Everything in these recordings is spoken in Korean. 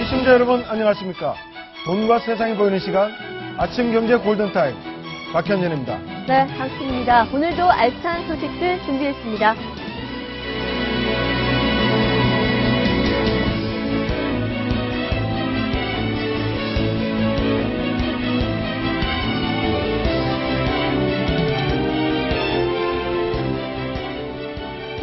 시청자 여러분 안녕하십니까. 돈과 세상이 보이는 시간 아침 경제 골든타임 박현진입니다. 네, 반갑습니다. 오늘도 알찬 소식들 준비했습니다.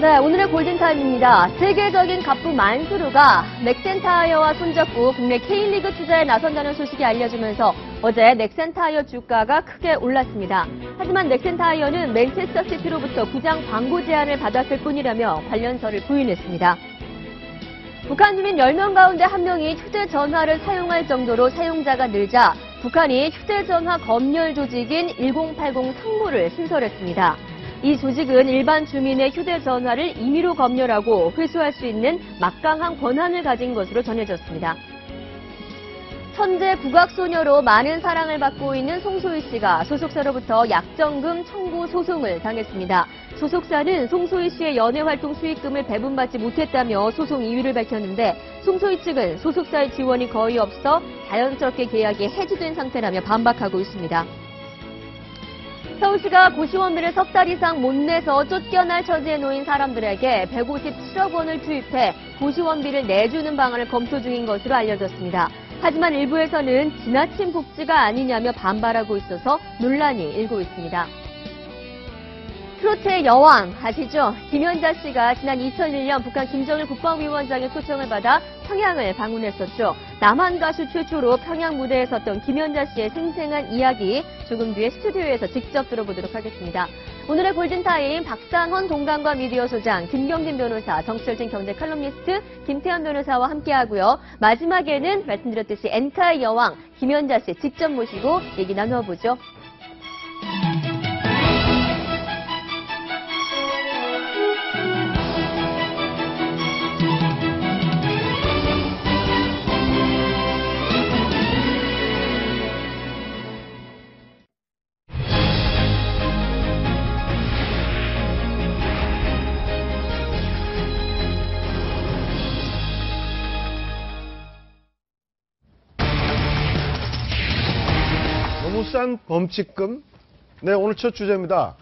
네, 오늘의 골든타임입니다. 세계적인 갑부 만수르가 넥센타이어와 손잡고 국내 K리그 투자에 나선다는 소식이 알려지면서 어제 넥센타이어 주가가 크게 올랐습니다. 하지만 넥센타이어는 맨체스터 시티로부터 구장 광고 제안을 받았을 뿐이라며 관련서를 부인했습니다. 북한 주민 10명 가운데 1명이 휴대전화를 사용할 정도로 사용자가 늘자 북한이 휴대전화 검열 조직인 1080 상무를 신설했습니다. 이 조직은 일반 주민의 휴대전화를 임의로 검열하고 회수할 수 있는 막강한 권한을 가진 것으로 전해졌습니다. 천재 국악소녀로 많은 사랑을 받고 있는 송소희 씨가 소속사로부터 약정금 청구 소송을 당했습니다. 소속사는 송소희 씨의 연예활동 수익금을 배분받지 못했다며 소송 이유를 밝혔는데 송소희 측은 소속사의 지원이 거의 없어 자연스럽게 계약이 해지된 상태라며 반박하고 있습니다. 서울시가 고시원비를 석 달 이상 못 내서 쫓겨날 처지에 놓인 사람들에게 157억 원을 투입해 고시원비를 내주는 방안을 검토 중인 것으로 알려졌습니다. 하지만 일부에서는 지나친 복지가 아니냐며 반발하고 있어서 논란이 일고 있습니다. 트로트의 여왕 아시죠? 김연자 씨가 지난 2001년 북한 김정일 국방위원장의 초청을 받아 평양을 방문했었죠. 남한 가수 최초로 평양 무대에 섰던 김연자 씨의 생생한 이야기 조금 뒤에 스튜디오에서 직접 들어보도록 하겠습니다. 오늘의 골든타임 박상헌 동간과 미디어 소장, 김경진 변호사, 정철진 경제 칼럼니스트, 김태현 변호사와 함께하고요. 마지막에는 말씀드렸듯이 엔카의 여왕 김연자 씨 직접 모시고 얘기 나누어보죠. 너무 싼 범칙금? 네, 오늘 첫 주제입니다.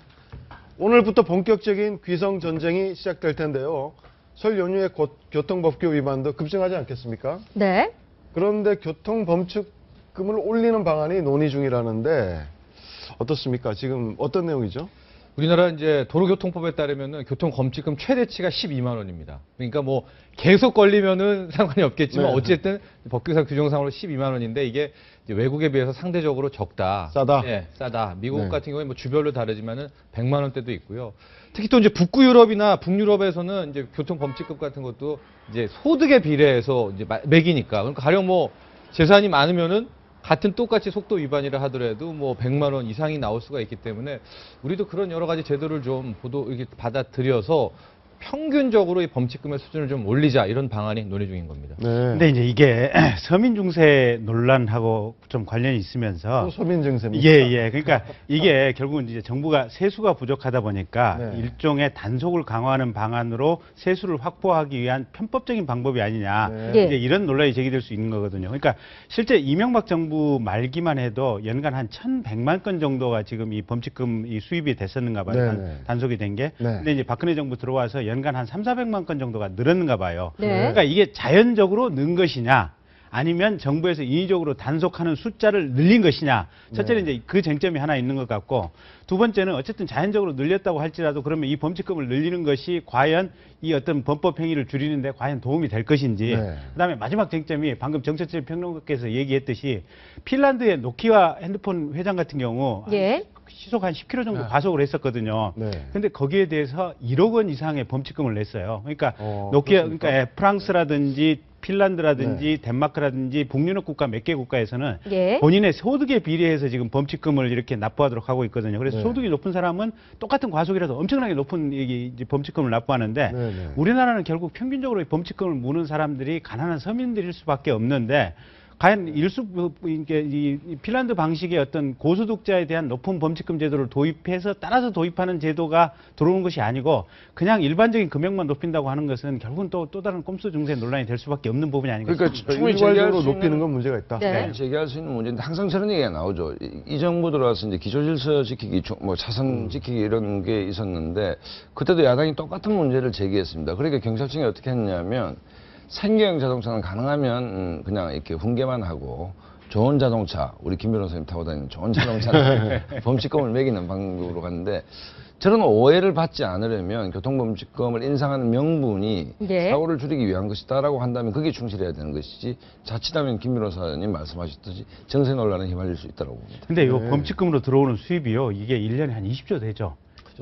오늘부터 본격적인 귀성 전쟁이 시작될 텐데요. 설 연휴에 곧 교통법규 위반도 급증하지 않겠습니까? 네. 그런데 교통범칙금을 올리는 방안이 논의 중이라는데 어떻습니까? 지금 어떤 내용이죠? 우리나라 이제 도로교통법에 따르면은 교통검칙금 최대치가 12만 원입니다. 그러니까 뭐 계속 걸리면은 상관이 없겠지만 네. 어쨌든 법규상 규정상으로 12만 원인데 이게 이제 외국에 비해서 상대적으로 적다. 싸다. 예, 싸다. 미국 네. 같은 경우에 뭐 주별로 다르지만은 100만 원대도 있고요. 특히 또 이제 북구 유럽이나 북유럽에서는 이제 교통범칙금 같은 것도 이제 소득에 비례해서 이제 매기니까. 그러니까 가령 뭐 재산이 많으면은 같은 똑같이 속도 위반이라 하더라도 뭐 100만 원 이상이 나올 수가 있기 때문에 우리도 그런 여러 가지 제도를 좀 이렇게 받아들여서 평균적으로 이 범칙금의 수준을 좀 올리자 이런 방안이 논의 중인 겁니다. 네. 근데 이제 이게 서민 증세 논란하고 좀 관련이 있으면서 또 서민 증세입니까? 예. 그러니까 이게 결국은 이제 정부가 세수가 부족하다 보니까 네. 일종의 단속을 강화하는 방안으로 세수를 확보하기 위한 편법적인 방법이 아니냐. 네. 예. 이제 이런 논란이 제기될 수 있는 거거든요. 그러니까 실제 이명박 정부 말기만 해도 연간 한 1,100만 건 정도가 지금 이 범칙금 이 수입이 됐었는가 봐요. 네. 단속이 된 게. 네. 근데 이제 박근혜 정부 들어와서 연간 한 3,400만 건 정도가 늘었는가 봐요. 네. 그러니까 이게 자연적으로 는 것이냐 아니면 정부에서 인위적으로 단속하는 숫자를 늘린 것이냐. 첫째는 네. 이제 그 쟁점이 하나 있는 것 같고 두 번째는 어쨌든 자연적으로 늘렸다고 할지라도 그러면 이 범칙금을 늘리는 것이 과연 이 어떤 범법 행위를 줄이는데 과연 도움이 될 것인지. 네. 그다음에 마지막 쟁점이 방금 정철진 평론가께서 얘기했듯이 핀란드의 노키아 핸드폰 회장 같은 경우 예. 시속 한 10km 정도 네. 과속을 했었거든요. 네. 근데 거기에 대해서 1억 원 이상의 범칙금을 냈어요. 그러니까 노키아, 그렇습니까? 그러니까 프랑스라든지 핀란드라든지 네. 덴마크라든지 북유럽 국가 몇 개 국가에서는 예. 본인의 소득에 비례해서 지금 범칙금을 이렇게 납부하도록 하고 있거든요. 그래서 네. 소득이 높은 사람은 똑같은 과속이라도 엄청나게 높은 이제 범칙금을 납부하는데 네, 네. 우리나라는 결국 평균적으로 이 범칙금을 무는 사람들이 가난한 서민들일 수밖에 없는데 과연 이게 이 핀란드 방식의 어떤 고소득자에 대한 높은 범칙금 제도를 도입해서 따라서 도입하는 제도가 들어오는 것이 아니고 그냥 일반적인 금액만 높인다고 하는 것은 결국은 또 다른 꼼수 증세 논란이 될 수밖에 없는 부분이 아닌가 그러니까 싶습니다. 충분히 제기할 일괄적으로 수 높이는 있는 건 문제가 있다. 네. 제기할 수 있는 문제인데 항상 저런 얘기가 나오죠. 이 정부 들어와서 이제 기초질서 지키기, 뭐 자선 지키기 이런 게 있었는데 그때도 야당이 똑같은 문제를 제기했습니다. 그러니까 경찰청이 어떻게 했냐면 생계형 자동차는 가능하면 그냥 이렇게 훈계만 하고 좋은 자동차, 우리 김 변호사님 타고 다니는 좋은 자동차는 범칙금을 매기는 방법으로 갔는데 저런 오해를 받지 않으려면 교통범칙금을 인상하는 명분이 네. 사고를 줄이기 위한 것이다라고 한다면 그게 충실해야 되는 것이지 자칫하면 김 변호사님 말씀하셨듯이 정세 논란에 휘말릴 수 있다고 봅니다. 근데 이 범칙금으로 들어오는 수입이요. 이게 1년에 한 20조 되죠.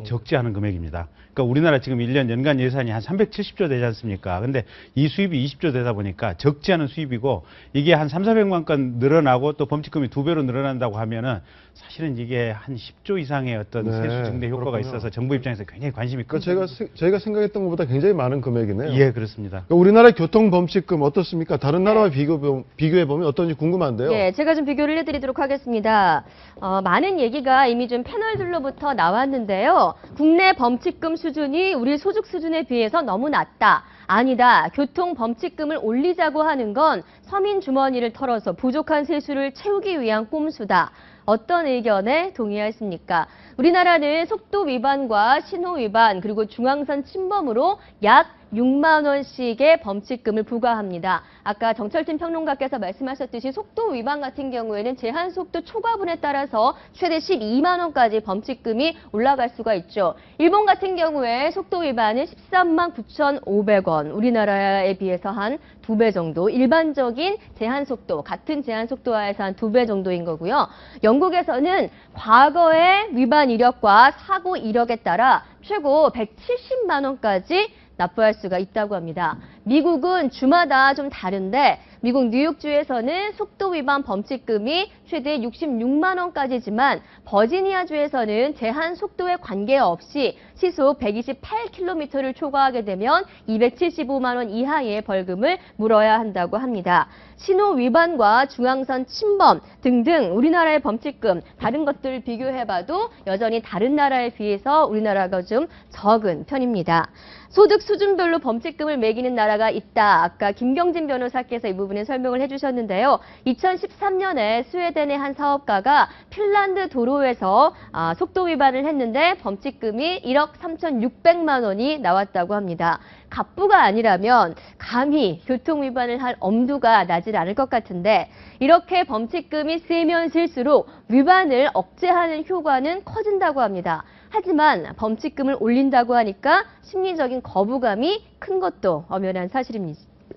적지 않은 금액입니다. 그러니까 우리나라 지금 1년 연간 예산이 한 370조 되지 않습니까? 근데 이 수입이 20조 되다 보니까 적지 않은 수입이고 이게 한 3,400만 건 늘어나고 또 범칙금이 2배로 늘어난다고 하면은 사실은 이게 한 10조 이상의 어떤 네, 세수 증대 효과가 그렇군요. 있어서 정부 입장에서 굉장히 관심이 큰. 그러니까 저희가 생각했던 것보다 굉장히 많은 금액이네요. 예, 그렇습니다. 그러니까 우리나라 교통범칙금 어떻습니까? 다른 나라와 비교해보면 어떤지 궁금한데요. 예, 제가 좀 비교를 해드리도록 하겠습니다. 많은 얘기가 이미 좀 패널들로부터 나왔는데요. 국내 범칙금 수준이 우리 소득 수준에 비해서 너무 낮다. 아니다. 교통 범칙금을 올리자고 하는 건 서민 주머니를 털어서 부족한 세수를 채우기 위한 꼼수다. 어떤 의견에 동의하십니까? 우리나라는 속도 위반과 신호 위반 그리고 중앙선 침범으로 약 6만 원씩의 범칙금을 부과합니다. 아까 정철진 평론가께서 말씀하셨듯이 속도 위반 같은 경우에는 제한 속도 초과분에 따라서 최대 12만 원까지 범칙금이 올라갈 수가 있죠. 일본 같은 경우에 속도 위반은 13만 9,500원, 우리나라에 비해서 한 2배 정도, 일반적인 제한 속도, 같은 제한 속도하에서 한 2배 정도인 거고요. 영국에서는 과거의 위반 이력과 사고 이력에 따라 최고 170만 원까지 납부할 수가 있다고 합니다. 미국은 주마다 좀 다른데 미국 뉴욕주에서는 속도 위반 범칙금이 최대 66만 원까지지만 버지니아주에서는 제한 속도에 관계없이 시속 128km를 초과하게 되면 275만 원 이하의 벌금을 물어야 한다고 합니다. 신호 위반과 중앙선 침범 등등 우리나라의 범칙금 다른 것들을 비교해봐도 여전히 다른 나라에 비해서 우리나라가 좀 적은 편입니다. 소득 수준별로 범칙금을 매기는 나라가 있다. 아까 김경진 변호사께서 이 부분에 설명을 해주셨는데요. 2013년에 스웨덴의 한 사업가가 핀란드 도로에서 속도 위반을 했는데 범칙금이 1억 3,600만 원이 나왔다고 합니다. 갑부가 아니라면 감히 교통 위반을 할 엄두가 나질 않을 것 같은데 이렇게 범칙금이 세면 쓸수록 위반을 억제하는 효과는 커진다고 합니다. 하지만 범칙금을 올린다고 하니까 심리적인 거부감이 큰 것도 엄연한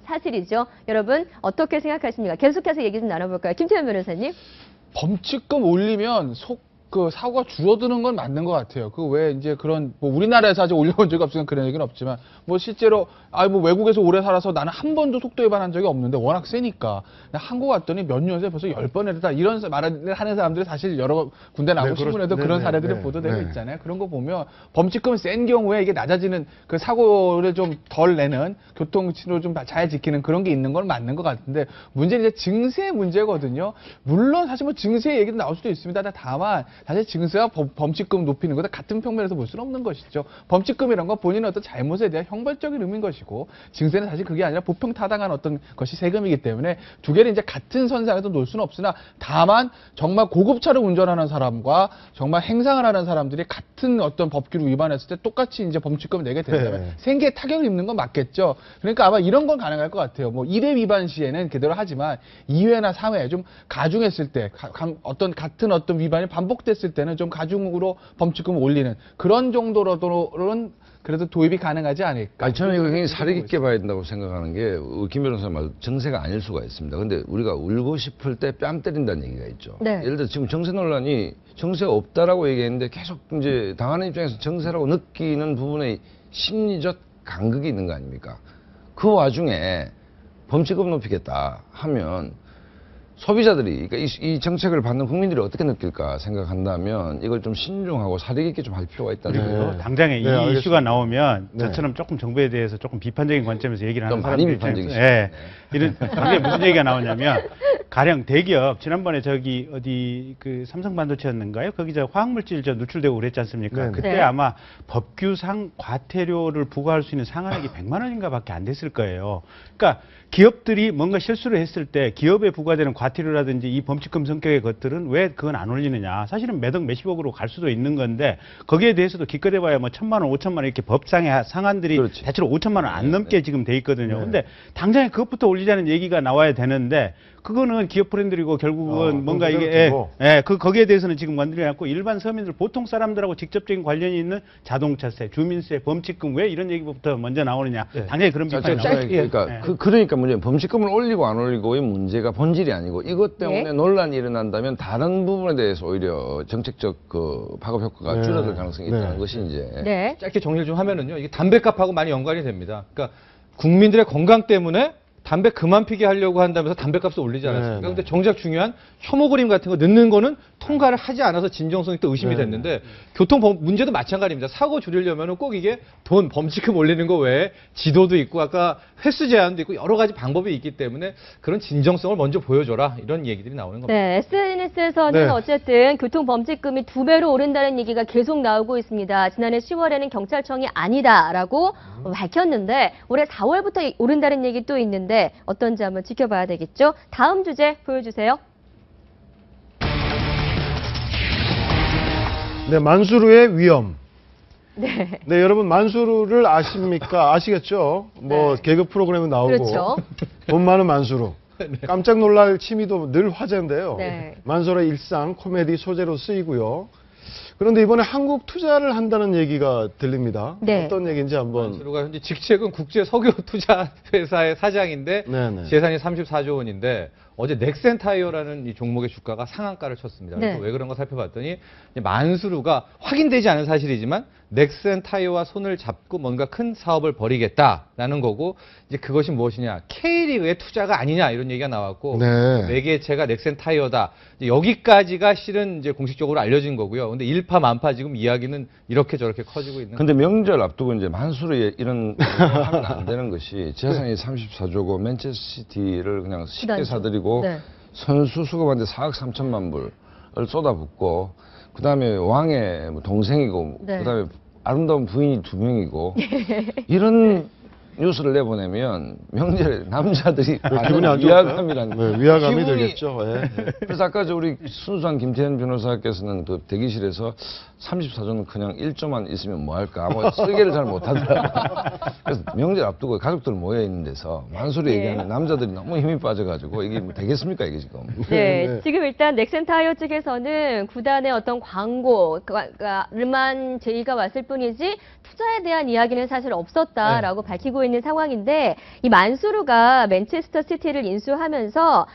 사실이죠. 여러분 어떻게 생각하십니까? 계속해서 얘기 좀 나눠볼까요? 김태현 변호사님. 범칙금 올리면 사고가 줄어드는 건 맞는 것 같아요. 그 왜 이제 그런 뭐 우리나라에서 아직 올려본 적이 없으니까 그런 얘기는 없지만 뭐 실제로 뭐 외국에서 오래 살아서 나는 한 번도 속도 위반한 적이 없는데 워낙 세니까 한국 왔더니 몇 년에 벌써 10번 했다 이런 말을 하는 사람들이 사실 여러 군데 나오고 신문에도 그런 사례들이 보도되고 있잖아요. 그런 거 보면 범칙금이 센 경우에 이게 낮아지는 그 사고를 좀 덜 내는 교통신호를 좀 잘 지키는 그런 게 있는 건 맞는 것 같은데 문제는 이제 증세 문제거든요. 물론 사실 뭐 증세 얘기도 나올 수도 있습니다. 다만 사실 증세와 범칙금 높이는 것도 같은 평면에서 볼 수는 없는 것이죠. 범칙금이란 건 본인의 어떤 잘못에 대한 형벌적인 의미인 것이고 증세는 사실 그게 아니라 보편타당한 어떤 것이 세금이기 때문에 두 개를 이제 같은 선상에서 놓을 수는 없으나 다만 정말 고급차를 운전하는 사람과 정말 행상을 하는 사람들이 같은 어떤 법규를 위반했을 때 똑같이 이제 범칙금을 내게 된다면 생계에 타격을 입는 건 맞겠죠. 그러니까 아마 이런 건 가능할 것 같아요. 뭐 1회 위반 시에는 그대로 하지만 2회나 3회 좀 가중했을 때 같은 어떤 위반이 반복됐을 때는 좀 가중으로 범칙금을 올리는 그런 정도로는 그래도 도입이 가능하지 않을까. 아니, 저는 이거 굉장히 사려 깊게 봐야 된다고 생각하는 게, 김 변호사 말 정세가 아닐 수가 있습니다. 근데 우리가 울고 싶을 때 뺨 때린다는 얘기가 있죠. 네. 예를 들어 지금 정세 논란이 정세가 없다라고 얘기했는데 계속 이제 당하는 입장에서 정세라고 느끼는 부분에 심리적 간극이 있는 거 아닙니까? 그 와중에 범칙금 높이겠다 하면 소비자들이 그러니까 이 정책을 받는 국민들이 어떻게 느낄까 생각한다면 이걸 좀 신중하고 사려 있게 좀 할 필요가 있다는 네. 거예요. 그리고 당장에 이 알겠습니다. 이슈가 나오면 네. 저처럼 조금 정부에 대해서 조금 비판적인 관점에서 얘기를 하는 좀 많이 사람들 비판적이시죠. 예. 이런 당장에 무슨 얘기가 나오냐면 가령 대기업 지난번에 저기 어디 그 삼성반도체였는가요? 거기 저 화학물질 저 누출되고 그랬지 않습니까? 네. 그때 네. 아마 법규상 과태료를 부과할 수 있는 상한액이 100만 원인가밖에 안 됐을 거예요. 그러니까 기업들이 뭔가 실수를 했을 때 기업에 부과되는 과태료라든지 이 범칙금 성격의 것들은 왜 그건 안 올리느냐. 사실은 매덕 몇십억으로 갈 수도 있는 건데 거기에 대해서도 기껏해봐야 뭐 1,000만 원, 5천만 원 이렇게 법상의 상한들이 그렇지. 대체로 5천만 원 안 넘게 지금 돼 있거든요. 네. 근데 당장에 그것부터 올리자는 얘기가 나와야 되는데 그거는 기업 브랜드이고 결국은 뭔가 그건 이게 두고. 거기에 대해서는 지금 건드리지 않고 일반 서민들 보통 사람들하고 직접적인 관련이 있는 자동차세, 주민세, 범칙금 왜 이런 얘기부터 먼저 나오느냐. 네. 당연히 그런 비판이 나와요. 그러니까 네. 그러니까 문제는 범칙금을 올리고 안 올리고의 문제가 본질이 아니고 이것 때문에 네. 논란이 일어난다면 다른 부분에 대해서 오히려 정책적 그 파급 효과가 네. 줄어들 가능성이 있다는 네. 것이 이제 네. 짧게 정리를 좀 하면은요, 이게 담배값하고 많이 연관이 됩니다. 그러니까 국민들의 건강 때문에 담배 그만 피게 하려고 한다면서 담배값을 올리지 않았습니까? 네, 근데 정작 중요한 혐오 그림 같은 거 넣는 거는 통과를 하지 않아서 진정성이 또 의심이 네. 됐는데 교통 문제도 마찬가지입니다. 사고 줄이려면 꼭 이게 돈 범칙금 올리는 거 외에 지도도 있고 아까 횟수 제한도 있고 여러 가지 방법이 있기 때문에 그런 진정성을 먼저 보여줘라 이런 얘기들이 나오는 겁니다. 네, SNS에서는 네. 어쨌든 교통범칙금이 2배로 오른다는 얘기가 계속 나오고 있습니다. 지난해 10월에는 경찰청이 아니다라고 밝혔는데 올해 4월부터 오른다는 얘기 또 있는데 어떤지 한번 지켜봐야 되겠죠? 다음 주제 보여주세요. 네, 만수르의 위험. 네. 네, 여러분 만수르를 아십니까? 아시겠죠? 뭐 네. 개그 프로그램에 나오고 그렇죠. 돈 많은 만수르. 깜짝 놀랄 취미도 늘 화제인데요. 네. 만수르의 일상 코미디 소재로 쓰이고요. 그런데 이번에 한국 투자를 한다는 얘기가 들립니다. 네. 어떤 얘기인지 한번. 만수르가 현재 직책은 국제석유투자회사의 사장인데 네네. 재산이 34조 원인데 어제 넥센타이어라는 이 종목의 주가가 상한가를 쳤습니다. 그래서 네. 왜 그런가 살펴봤더니 이제 만수르가 확인되지 않은 사실이지만 넥센타이어와 손을 잡고 뭔가 큰 사업을 벌이겠다라는 거고 이제 그것이 무엇이냐 K리그의 투자가 아니냐 이런 얘기가 나왔고 네. 매개체가 넥센타이어다 이제 여기까지가 실은 이제 공식적으로 알려진 거고요. 근데 일파만파 지금 이야기는 이렇게 저렇게 커지고 있는. 근데 명절 앞두고 이제 만수르에 이런 거 하면 안 되는 것이 재산이 34조고 맨체스터시티를 그냥 쉽게 구단주. 사들이고 네. 선수 수급한테 4억 3천만 불을 쏟아붓고 그다음에 왕의 뭐 동생이고 네. 그다음에 아름다운 부인이 2명이고 이런 뉴스를 내보내면 명절에 남자들이 기분이 안 위화감이란 좋을까요? 네, 위화감이 기분이- 들겠죠. 예. 그래서 아까 저 우리 순수한 김태현 변호사께서는 그 대기실에서 34조는 그냥 1조만 있으면 뭐 할까 아무 설계를 잘 못하더라고요. 그래서 명절 앞두고 가족들 모여 있는 데서 만수르 네. 얘기하면 남자들이 너무 힘이 빠져가지고 이게 뭐 되겠습니까 이게 지금. 네, 네. 지금 일단 넥센타이어 측에서는 구단의 어떤 광고만 제의가 왔을 뿐이지 투자에 대한 이야기는 사실 없었다라고 밝히고 있는 상황인데 이 만수르가 맨체스터 시티를 인수하면서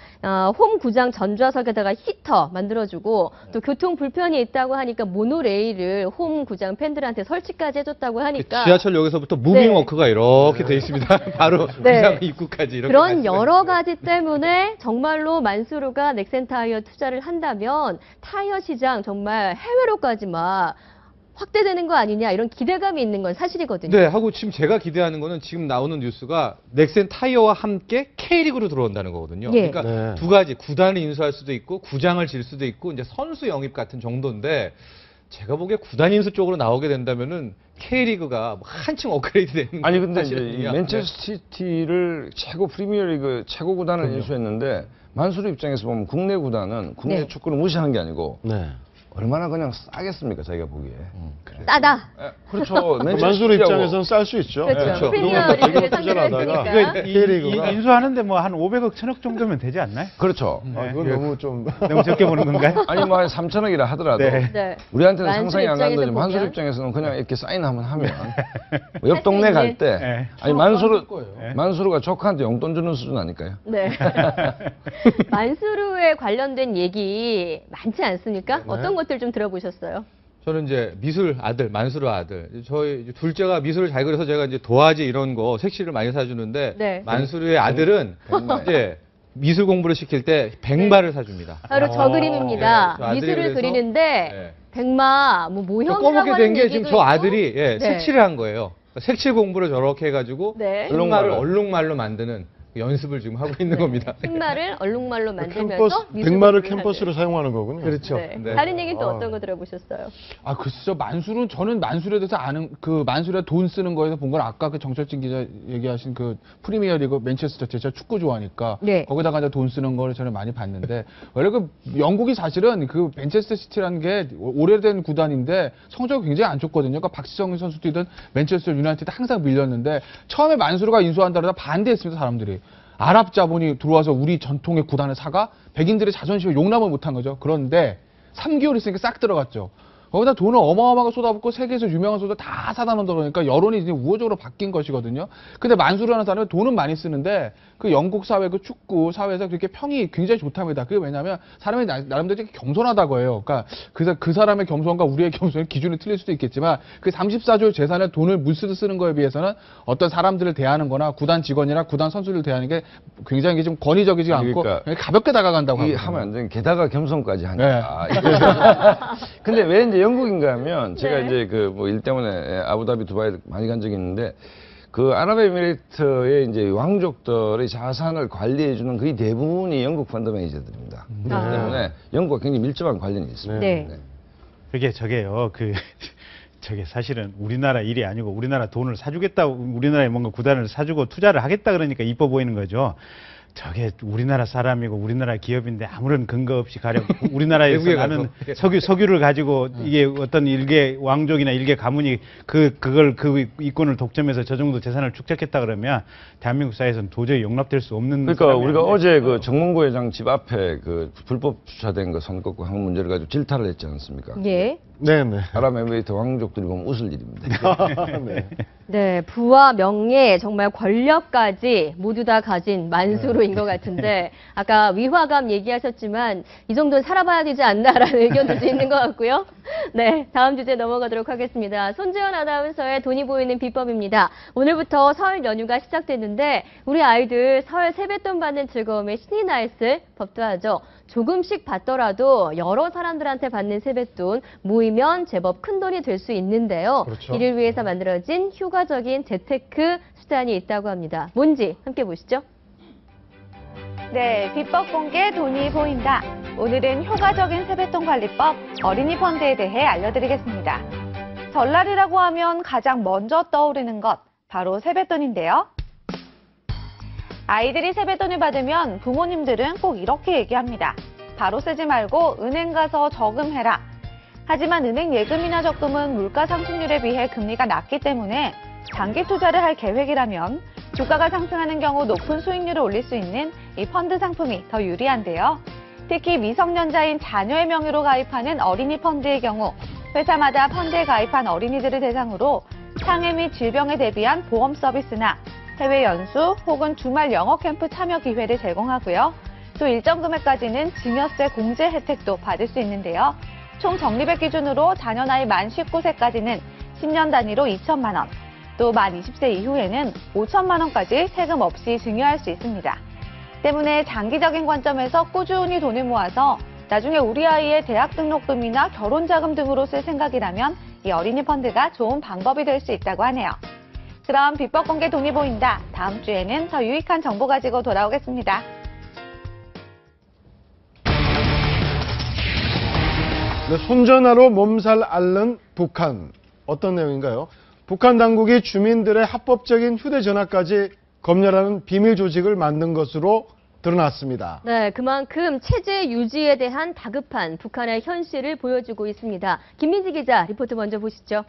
홈 구장 전좌석에다가 히터 만들어주고 또 교통 불편이 있다고 하니까 모노레일을 홈 구장 팬들한테 설치까지 해줬다고 하니까 지하철역에서부터 무빙 네. 워크가 이렇게 돼 있습니다. 바로 네. 구상 입구까지 이렇게 그런 말씀해 여러 주셨어요. 가지 때문에 정말로 만수르가 넥센타이어 투자를 한다면 타이어 시장 정말 해외로까지 막 확대되는 거 아니냐 이런 기대감이 있는 건 사실이거든요. 네, 하고 지금 제가 기대하는 거는 지금 나오는 뉴스가 넥센 타이어와 함께 K리그로 들어온다는 거거든요. 예. 그러니까 네. 두 가지 구단을 인수할 수도 있고 구장을 질 수도 있고 이제 선수 영입 같은 정도인데 제가 보기에 구단 인수 쪽으로 나오게 된다면은 K리그가 한층 업그레이드 되는 아니 근데 이제 사실은요. 이 맨체스터시티를 최고 프리미어리그 최고 구단을 인수했는데 만수르 입장에서 보면 국내 구단은 국내 네. 축구를 무시한 게 아니고 네. 얼마나 그냥 싸겠습니까 자기가 보기에. 싸다. 그렇죠. 만수르 입장에서는 쌀 수 있죠. 그렇죠. 그렇죠. 프리미어 누군가 리그를 대기업 투자를 상대로 하다가 했으니까. K리그가 인수하는데 뭐 한 500억, 1000억 정도면 되지 않나요? 그렇죠. 아, 그건 너무 좀 너무 적게 보는 건가요? 아니 뭐 한 3천억이라 하더라도 네. 네. 우리한테는 만수르 상상이 안 가는데 입장에서 만수르 보면. 입장에서는 그냥 이렇게 사인 한번 하면 뭐옆 동네 갈 때 네. 아니 만수르 거예요. 만수르가 조카한테 용돈 주는 수준 아닐까요? 네. 만수르에 관련된 얘기 많지 않습니까? 어떤 것들 좀 들어보셨어요? 저는 이제 미술 아들, 만수르 아들. 저희 이제 둘째가 미술을 잘 그려서 제가 이제 도화지 이런 거 색칠을 많이 사주는데 네. 만수르의 아들은 백마에. 이제 미술 공부를 시킬 때 백마를 사줍니다. 바로 저 그림입니다. 네, 저 아들이 미술을 그래서, 그리는데 네. 백마 뭐 저 모형이라고 꺼먹게 하는 된 게 지금 얘기도 저 있고. 아들이 네. 색칠을 한 거예요. 색칠 공부를 저렇게 해가지고 네. 흑마를 얼룩말로 만드는 연습을 지금 하고 있는 겁니다. 흑마를 얼룩말로 만들면서 캠퍼스, 미술 백마를 공부를 캠퍼스로 하는. 사용하는 거군요. 그렇죠. 네. 네. 다른 얘기는 또 아. 어떤 거 들어보셨어요? 아, 글쎄요. 만술은, 저는 만술에 대해서 아는, 만술에 돈 쓰는 거에서 본 건 아까 그 정철진 기자 얘기하신 그 프리미어 리그 맨체스터 제가 축구 좋아하니까. 네. 거기다가 이제 돈 쓰는 거를 저는 많이 봤는데. 원래 그 영국이 사실은 그 맨체스터 시티라는 게 오래된 구단인데 성적이 굉장히 안 좋거든요. 그러니까 박지성 선수 뛰던 맨체스터 유나이티드 항상 밀렸는데 처음에 만수르가 인수한다고 반대했습니다, 사람들이. 아랍 자본이 들어와서 우리 전통의 구단을 사가 백인들의 자존심을 용납을 못한 거죠. 그런데 3개월 있으니까 싹 들어갔죠. 거기다 돈을 어마어마하게 쏟아붓고 세계에서 유명한 선수들 다 사다 놓는다 그러니까 여론이 이제 우호적으로 바뀐 것이거든요. 근데 만수르라는 사람은 돈은 많이 쓰는데 그 영국 사회 그 축구 사회에서 그렇게 평이 굉장히 좋답니다. 그게 왜냐하면 사람이 나름대로 되게 겸손하다고 해요. 그러니까 그 사람의 겸손과 우리의 겸손의 기준이 틀릴 수도 있겠지만 그 34조의 재산을 돈을 물쓰듯 쓰는 거에 비해서는 어떤 사람들을 대하는 거나 구단 직원이나 구단 선수를 대하는 게 굉장히 좀 권위적이지 않고 그러니까 가볍게 다가간다고 이 하거든요. 하면 안 되는 게다가 겸손까지 하니까. 근데 왜 이제 영국인가 하면 제가 네. 이제 그 뭐 일 때문에 아부다비 두바이 많이 간 적이 있는데 그 아랍에미리트의 이제 왕족들의 자산을 관리해 주는 거의 대부분이 영국 펀드 매니저들입니다. 그렇기 때문에 영국과 굉장히 밀접한 관련이 있습니다. 네. 그게 저게요. 저게 사실은 우리나라 일이 아니고 우리나라 돈을 사주겠다, 우리나라에 뭔가 구단을 사주고 투자를 하겠다 그러니까 이뻐 보이는 거죠. 저게 우리나라 사람이고 우리나라 기업인데 아무런 근거 없이 가령 우리나라에서 외국에 나는 가서. 석유를 가지고 이게 어떤 일개 왕족이나 일개 가문이 그걸 그 이권을 독점해서 저 정도 재산을 축적했다 그러면 대한민국 사회에서는 도저히 용납될 수 없는. 그러니까 사람이 우리가 아닌데. 어제 그 정몽구 회장 집 앞에 그 불법 주차된 거 선거구 한 문제를 가지고 질타를 했지 않습니까? 예. 네네. 아랍에미리트 왕족들이 보면 웃을 일입니다. 네. 네, 부와 명예, 정말 권력까지 모두 다 가진 만수르인 것 같은데 아까 위화감 얘기하셨지만 이 정도는 살아봐야 되지 않나라는 의견도 좀 있는 것 같고요. 네, 다음 주제 넘어가도록 하겠습니다. 손지연 아나운서의 돈이 보이는 비법입니다. 오늘부터 설 연휴가 시작됐는데 우리 아이들 설 세뱃돈 받는 즐거움에 신이 나 있을 법도 하죠. 조금씩 받더라도 여러 사람들한테 받는 세뱃돈 모이면 제법 큰 돈이 될 수 있는데요. 그렇죠. 이를 위해서 만들어진 효과적인 재테크 수단이 있다고 합니다. 뭔지 함께 보시죠. 네, 비법 공개 돈이 보인다. 오늘은 효과적인 세뱃돈 관리법 어린이 펀드에 대해 알려드리겠습니다. 설날이라고 하면 가장 먼저 떠오르는 것 바로 세뱃돈인데요. 아이들이 세뱃돈을 받으면 부모님들은 꼭 이렇게 얘기합니다. 바로 쓰지 말고 은행 가서 저금해라. 하지만 은행 예금이나 적금은 물가 상승률에 비해 금리가 낮기 때문에 장기 투자를 할 계획이라면 주가가 상승하는 경우 높은 수익률을 올릴 수 있는 이 펀드 상품이 더 유리한데요. 특히 미성년자인 자녀의 명의로 가입하는 어린이 펀드의 경우 회사마다 펀드에 가입한 어린이들을 대상으로 장애 및 질병에 대비한 보험 서비스나 해외 연수 혹은 주말 영어 캠프 참여 기회를 제공하고요. 또 일정 금액까지는 증여세 공제 혜택도 받을 수 있는데요. 총 적립액 기준으로 자녀 나이 만 19세까지는 10년 단위로 2천만 원, 또 만 20세 이후에는 5천만 원까지 세금 없이 증여할 수 있습니다. 때문에 장기적인 관점에서 꾸준히 돈을 모아서 나중에 우리 아이의 대학 등록금이나 결혼 자금 등으로 쓸 생각이라면 이 어린이 펀드가 좋은 방법이 될 수 있다고 하네요. 그럼 비법 공개 돈이 보인다. 다음 주에는 더 유익한 정보 가지고 돌아오겠습니다. 네, 손전화로 몸살 앓는 북한. 어떤 내용인가요? 북한 당국이 주민들의 합법적인 휴대전화까지 검열하는 비밀 조직을 만든 것으로 드러났습니다. 네, 그만큼 체제 유지에 대한 다급한 북한의 현실을 보여주고 있습니다. 김민지 기자 리포트 먼저 보시죠.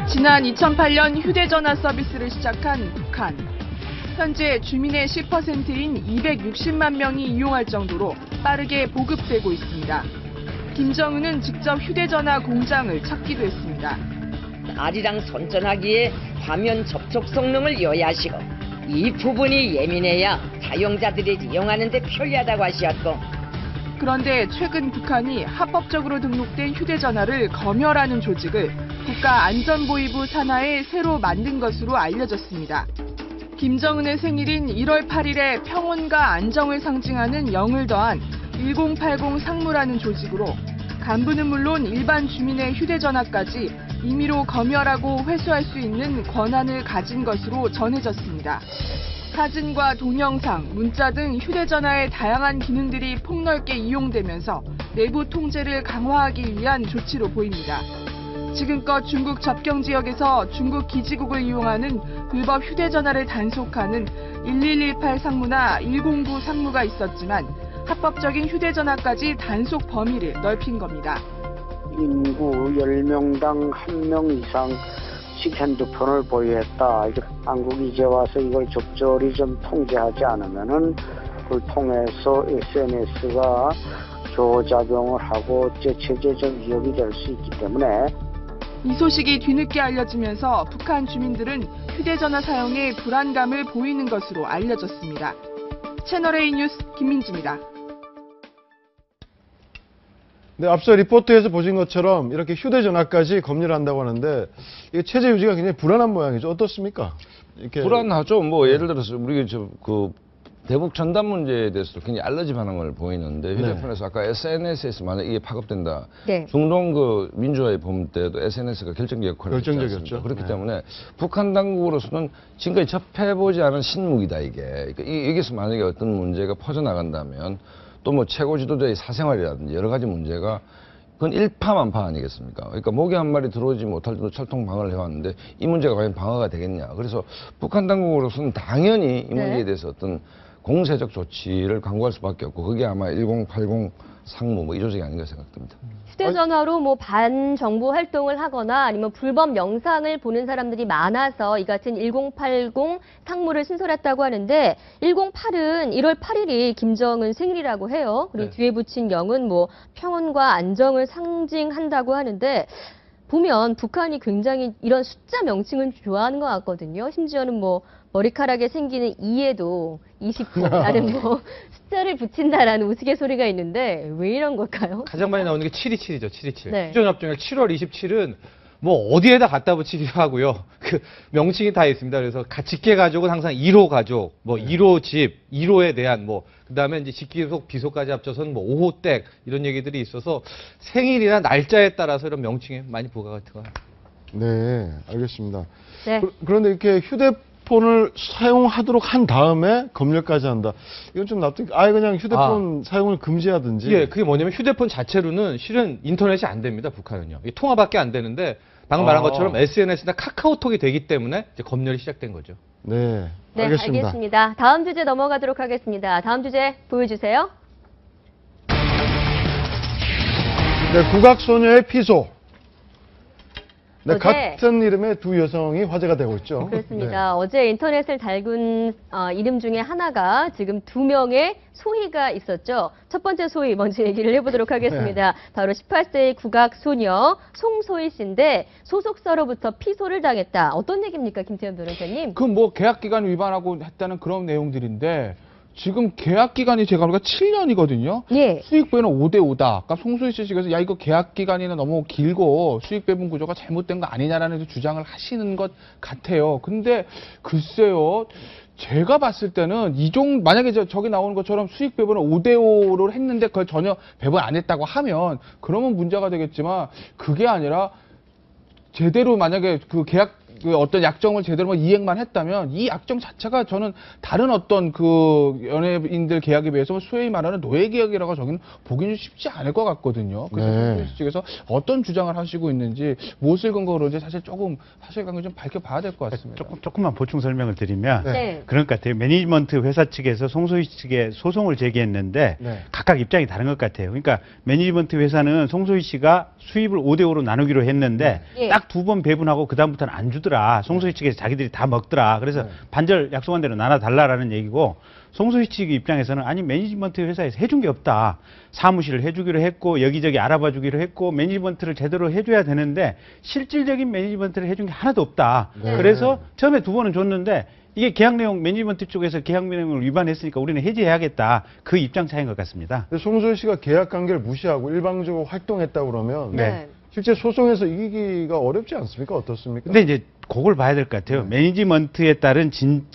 지난 2008년 휴대전화 서비스를 시작한 북한. 현재 주민의 10%인 260만 명이 이용할 정도로 빠르게 보급되고 있습니다. 김정은은 직접 휴대전화 공장을 찾기도 했습니다. 아리랑 선전하기에 화면 접촉 성능을 요하시고 이 부분이 예민해야 사용자들이 이용하는 데 편리하다고 하셨고, 그런데 최근 북한이 합법적으로 등록된 휴대전화를 검열하는 조직을 국가안전보위부 산하에 새로 만든 것으로 알려졌습니다. 김정은의 생일인 1월 8일에 평온과 안정을 상징하는 0을 더한 1080 상무라는 조직으로 간부는 물론 일반 주민의 휴대전화까지 임의로 검열하고 회수할 수 있는 권한을 가진 것으로 전해졌습니다. 사진과 동영상, 문자 등 휴대전화의 다양한 기능들이 폭넓게 이용되면서 내부 통제를 강화하기 위한 조치로 보입니다. 지금껏 중국 접경 지역에서 중국 기지국을 이용하는 불법 휴대전화를 단속하는 1118 상무나 109 상무가 있었지만 합법적인 휴대전화까지 단속 범위를 넓힌 겁니다. 인구 10명당 1명 이상씩 핸드폰을 보유했다. 한국 이제 와서 이걸 적절히 좀 통제하지 않으면은 그걸 통해서 SNS가 조작용을 하고 체제적 위협이 될 수 있기 때문에 이 소식이 뒤늦게 알려지면서 북한 주민들은 휴대전화 사용에 불안감을 보이는 것으로 알려졌습니다. 채널A 뉴스 김민지입니다. 네, 앞서 리포트에서 보신 것처럼 이렇게 휴대전화까지 검열한다고 하는데 이게 체제 유지가 굉장히 불안한 모양이죠. 어떻습니까? 이렇게 불안하죠. 뭐 예를 들어서 우리 그 대북 전단 문제에 대해서도 굉장히 알러지 반응을 보이는데 휴대폰에서 아까 SNS에서 만약 이게 파급된다. 네. 중동 그 민주화의 봄 때도 SNS가 결정적 역할을 했지 결정적이었죠. 않습니까? 그렇기 네. 때문에 북한 당국으로서는 지금까지 접해보지 않은 신무기다 이게. 그러니까 여기서 만약에 어떤 문제가 퍼져나간다면 또 뭐 최고 지도자의 사생활이라든지 여러 가지 문제가 그건 일파만파 아니겠습니까? 그러니까 모기 한 마리 들어오지 못할 정도 철통 방어를 해왔는데 이 문제가 과연 방어가 되겠냐. 그래서 북한 당국으로서는 당연히 이 문제에 대해서 어떤 공세적 조치를 강구할 수밖에 없고 그게 아마 1080 상무 뭐 이 조직이 아닌가 생각됩니다. 휴대전화로 뭐 반정부 활동을 하거나 아니면 불법 영상을 보는 사람들이 많아서 이 같은 1080 상무를 신설했다고 하는데 108은 1월 8일이 김정은 생일이라고 해요. 그리고 뒤에 붙인 0은 뭐 평온과 안정을 상징한다고 하는데 보면 북한이 굉장히 이런 숫자 명칭을 좋아하는 것 같거든요. 심지어는 뭐 머리카락에 생기는 2에도 29라는 뭐 숫자를 붙인다라는 우스갯소리가 있는데 왜 이런 걸까요? 가장 많이 나오는 게 727이죠. 727. 네. 휴전협정일 7월 27은 뭐 어디에다 갖다 붙이기도 하고요. 그 명칭이 다 있습니다. 그래서 직계 가족은 항상 1호 가족, 뭐 1호 집, 1호에 대한 뭐 그다음에 이제 직기속 비속까지 합쳐서는 뭐 5호 댁 이런 얘기들이 있어서 생일이나 날짜에 따라서 이런 명칭에 많이 부과가 들어가요. 네, 알겠습니다. 네. 그런데 이렇게 휴대폰을 사용하도록 한 다음에 검열까지 한다. 이건 좀 그냥 휴대폰 사용을 금지하든지. 예, 그게 뭐냐면 휴대폰 자체로는 실은 인터넷이 안 됩니다, 북한은요. 이게 통화밖에 안 되는데 방금 말한 것처럼 SNS나 카카오톡이 되기 때문에 이제 검열이 시작된 거죠. 네, 네, 알겠습니다. 알겠습니다. 다음 주제 넘어가도록 하겠습니다. 다음 주제 보여주세요. 네, 국악소녀의 피소. 네, 어제- 같은 이름의 두 여성이 화제가 되고 있죠. 그렇습니다. 어제 인터넷을 달군 이름 중에 하나가 지금 2명의 소희가 있었죠. 첫 번째 소희 먼저 얘기를 해보도록 하겠습니다. 바로 18세의 국악 소녀 송소희 씨인데 소속사로부터 피소를 당했다. 어떤 얘기입니까, 김태현 변호사님? 그 뭐 계약 기간 위반하고 했다는 그런 내용들인데 지금 계약 기간이 제가 보니까 7년이거든요. 예. 수익 배분은 5대5다. 아까 송수희 씨 측에서 야 이거 계약 기간이 너무 길고 수익 배분 구조가 잘못된 거 아니냐라는 주장을 하시는 것 같아요. 근데 글쎄요. 제가 봤을 때는 만약에 저기 나오는 것처럼 수익 배분을 5대5로 했는데 그걸 전혀 배분 안 했다고 하면 그러면 문제가 되겠지만 그게 아니라 제대로 만약에 그 계약 어떤 약정을 제대로 이행만 했다면 이 약정 자체가 저는 다른 어떤 그 연예인들 계약에 비해서 소위 말하는 노예 계약이라고 저기는 보기는 쉽지 않을 것 같거든요. 그래서 네. 송수희 측에서 어떤 주장을 하시고 있는지 무엇을 근거로 이제 사실 조금 사실관계 좀 밝혀봐야 될 것 같습니다. 조금만 보충 설명을 드리면 네. 그런 것 같아요. 매니지먼트 회사 측에서 송소희 측에 소송을 제기했는데 네. 각각 입장이 다른 것 같아요. 그러니까 매니지먼트 회사는 송소희 씨가 수입을 5대5로 나누기로 했는데 예. 딱 2번 배분하고 그다음부터는 안 주더라. 송소희 측에서 자기들이 다 먹더라. 그래서 반절 약속한 대로 나눠달라라는 얘기고 송소희 측 입장에서는 아니 매니지먼트 회사에서 해준 게 없다. 사무실을 해주기로 했고 여기저기 알아봐 주기로 했고 매니지먼트를 제대로 해줘야 되는데 실질적인 매니지먼트를 해준 게 하나도 없다. 네. 그래서 처음에 2번은 줬는데 이게 계약 내용 매니지먼트 쪽에서 계약 내용을 위반했으니까 우리는 해지해야겠다. 그 입장 차이인 것 같습니다. 근데 송소희 씨가 계약 관계를 무시하고 일방적으로 활동했다고 그러면 네. 실제 소송에서 이기기가 어렵지 않습니까? 어떻습니까? 근데 이제 그걸 봐야 될 것 같아요. 매니지먼트에 따른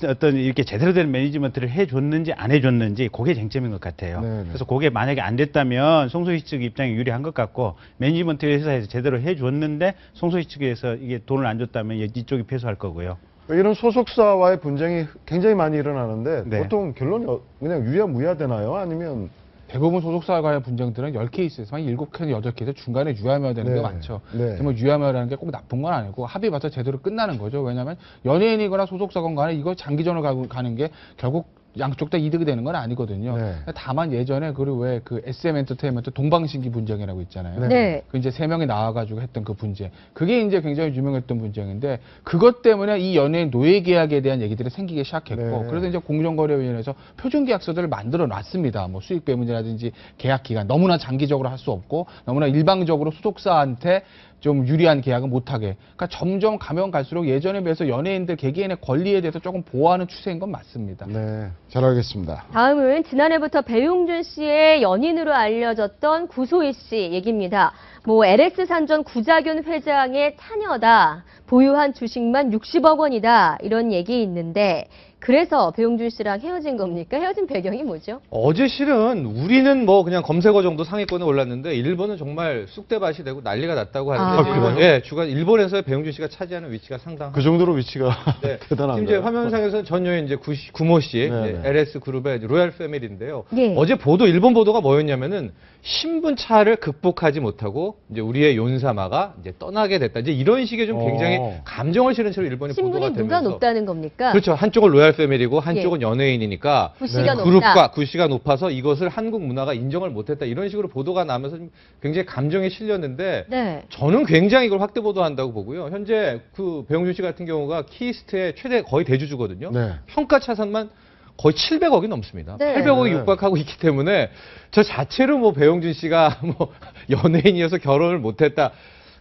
어떤 이렇게 제대로 된 매니지먼트를 해줬는지 안 해줬는지 그게 쟁점인 것 같아요. 네네. 그래서 그게 만약에 안 됐다면 송소희 측 입장이 유리한 것 같고 매니지먼트 회사에서 제대로 해줬는데 송소희 측에서 이게 돈을 안 줬다면 이쪽이 패소할 거고요. 이런 소속사와의 분쟁이 굉장히 많이 일어나는데 네. 보통 결론이 그냥 유야무야 되나요? 아니면 대부분 소속사와 관련 분쟁들은 10케이스에서 한 7케이스, 8케이스 중간에 유야무야 되는 게 네. 많죠. 네. 근데 뭐 유야무야라는 게 꼭 나쁜 건 아니고 합의 봐서 제대로 끝나는 거죠. 왜냐하면 연예인이거나 소속사건 간에 이거 장기전으로 가는 게 결국 양쪽 다 이득이 되는 건 아니거든요. 네. 다만 예전에 그리고 왜 그 SM 엔터테인먼트 동방신기 분쟁이라고 있잖아요. 네. 네. 그 이제 3명이 나와가지고 했던 그 분쟁. 그게 이제 굉장히 유명했던 분쟁인데 그것 때문에 이 연예인 노예 계약에 대한 얘기들이 생기기 시작했고 네. 그래서 이제 공정거래위원회에서 표준계약서들을 만들어 놨습니다. 뭐 수익 배분이라든지 계약 기간 너무나 장기적으로 할 수 없고 너무나 일방적으로 소속사한테 좀 유리한 계약은 못하게. 그러니까 점점 가면 갈수록 예전에 비해서 연예인들 개개인의 권리에 대해서 조금 보호하는 추세인 건 맞습니다. 네, 잘 알겠습니다. 다음은 지난해부터 배용준 씨의 연인으로 알려졌던 구소희 씨 얘기입니다. 뭐 LS 산전 구자균 회장의 차녀다. 보유한 주식만 60억 원이다. 이런 얘기 있는데 그래서 배용준 씨랑 헤어진 겁니까? 헤어진 배경이 뭐죠? 어제 실은 우리는 뭐 그냥 검색어 정도 상위권에 올랐는데 일본은 정말 쑥대밭이 되고 난리가 났다고 하는데 아, 일본, 그래요? 예, 주간 일본에서의 배용준 씨가 차지하는 위치가 상당합니다. 그 정도로 위치가 네. 대단한가요? 지금 이제 화면상에서는 전 여인 이제 구모 씨, 네, 이제 네. LS 그룹의 로얄 패밀리인데요. 예. 어제 일본 보도가 뭐였냐면은 신분차를 극복하지 못하고 이제 우리의 윤사마가 이제 떠나게 됐다. 이제 이런 식의 좀 굉장히 감정을 실은 채로 일본이 보도가 신분이 되면서 누가 높다는 겁니까? 그렇죠. 한쪽은 로얄 패밀리고 한쪽은 연예인이니까 구씨가 높다. 그룹과 구씨가 높아서 이것을 한국 문화가 인정을 못했다. 이런 식으로 보도가 나면서 좀 굉장히 감정이 실렸는데 네. 저는 굉장히 이걸 확대 보도한다고 보고요. 현재 그 배용준 씨 같은 경우가 키스트의 최대 거의 대주주거든요. 네. 평가 차산만 거의 700억이 넘습니다. 네. 800억이 네. 육박하고 있기 때문에 저 자체로 뭐 배용준 씨가 뭐 연예인이어서 결혼을 못했다.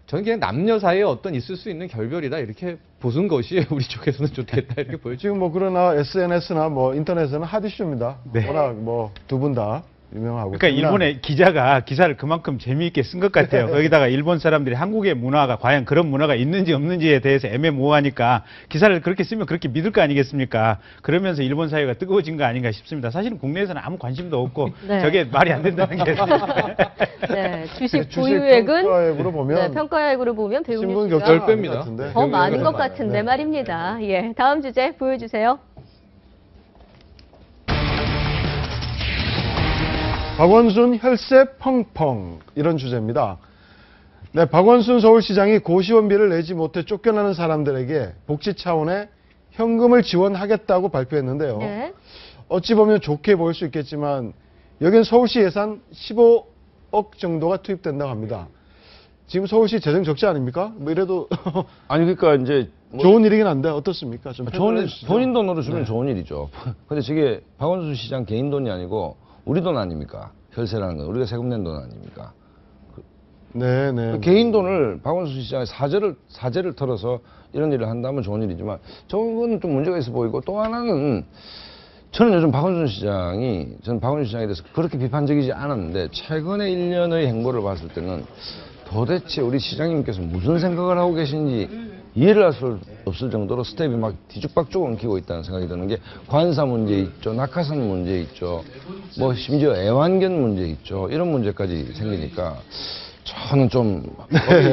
저는 그냥 남녀 사이에 어떤 있을 수 있는 결별이다 이렇게 보는 것이 우리 쪽에서는 좋겠다 이렇게 보여요. 지금 뭐 그러나 SNS나 뭐 인터넷에는 핫 이슈입니다. 네. 워낙 뭐 두 분 다 유명하고. 그러니까 일본의 기자가 기사를 그만큼 재미있게 쓴 것 같아요. 거기다가 일본 사람들이 한국의 문화가 과연 그런 문화가 있는지 없는지에 대해서 애매모호하니까 기사를 그렇게 쓰면 그렇게 믿을 거 아니겠습니까? 그러면서 일본 사회가 뜨거워진 거 아닌가 싶습니다. 사실은 국내에서는 아무 관심도 없고 네. 저게 말이 안 된다는 게. 네, 주식 주식 보유액은 평가액으로 보면 네, 평가액으로 보면 배용준 신분 씨가 격차가 10배입니다. 같은데. 더 많은 것 많아요. 같은데 네. 말입니다. 예, 다음 주제 보여주세요. 박원순 혈세 펑펑 이런 주제입니다. 네, 박원순 서울시장이 고시원비를 내지 못해 쫓겨나는 사람들에게 복지 차원의 현금을 지원하겠다고 발표했는데요. 네. 어찌 보면 좋게 보일 수 있겠지만 여긴 서울시 예산 15억 정도가 투입된다고 합니다. 지금 서울시 재정 적자 아닙니까? 뭐 이래도 아니 그러니까 이제 뭐 좋은 일이긴 한데 어떻습니까? 좀 좋은 평가해 일, 주시죠. 본인 돈으로 주면 네. 좋은 일이죠. 근데 저게 박원순 시장 개인 돈이 아니고 우리 돈 아닙니까? 혈세라는 건 우리가 세금 낸 돈 아닙니까? 네, 네. 그 개인 돈을 박원순 시장의 사재를 털어서 이런 일을 한다면 좋은 일이지만 저건 좀 문제가 있어 보이고 또 하나는 저는 요즘 박원순 시장에 대해서 그렇게 비판적이지 않았는데 최근에 1년의 행보를 봤을 때는 도대체 우리 시장님께서 무슨 생각을 하고 계신지 이해를 할 수 없을 정도로 스텝이 막 뒤죽박죽 엉키고 있다는 생각이 드는 게 관사 문제 있죠, 낙하산 문제 있죠, 뭐 심지어 애완견 문제 있죠, 이런 문제까지 생기니까 저는 좀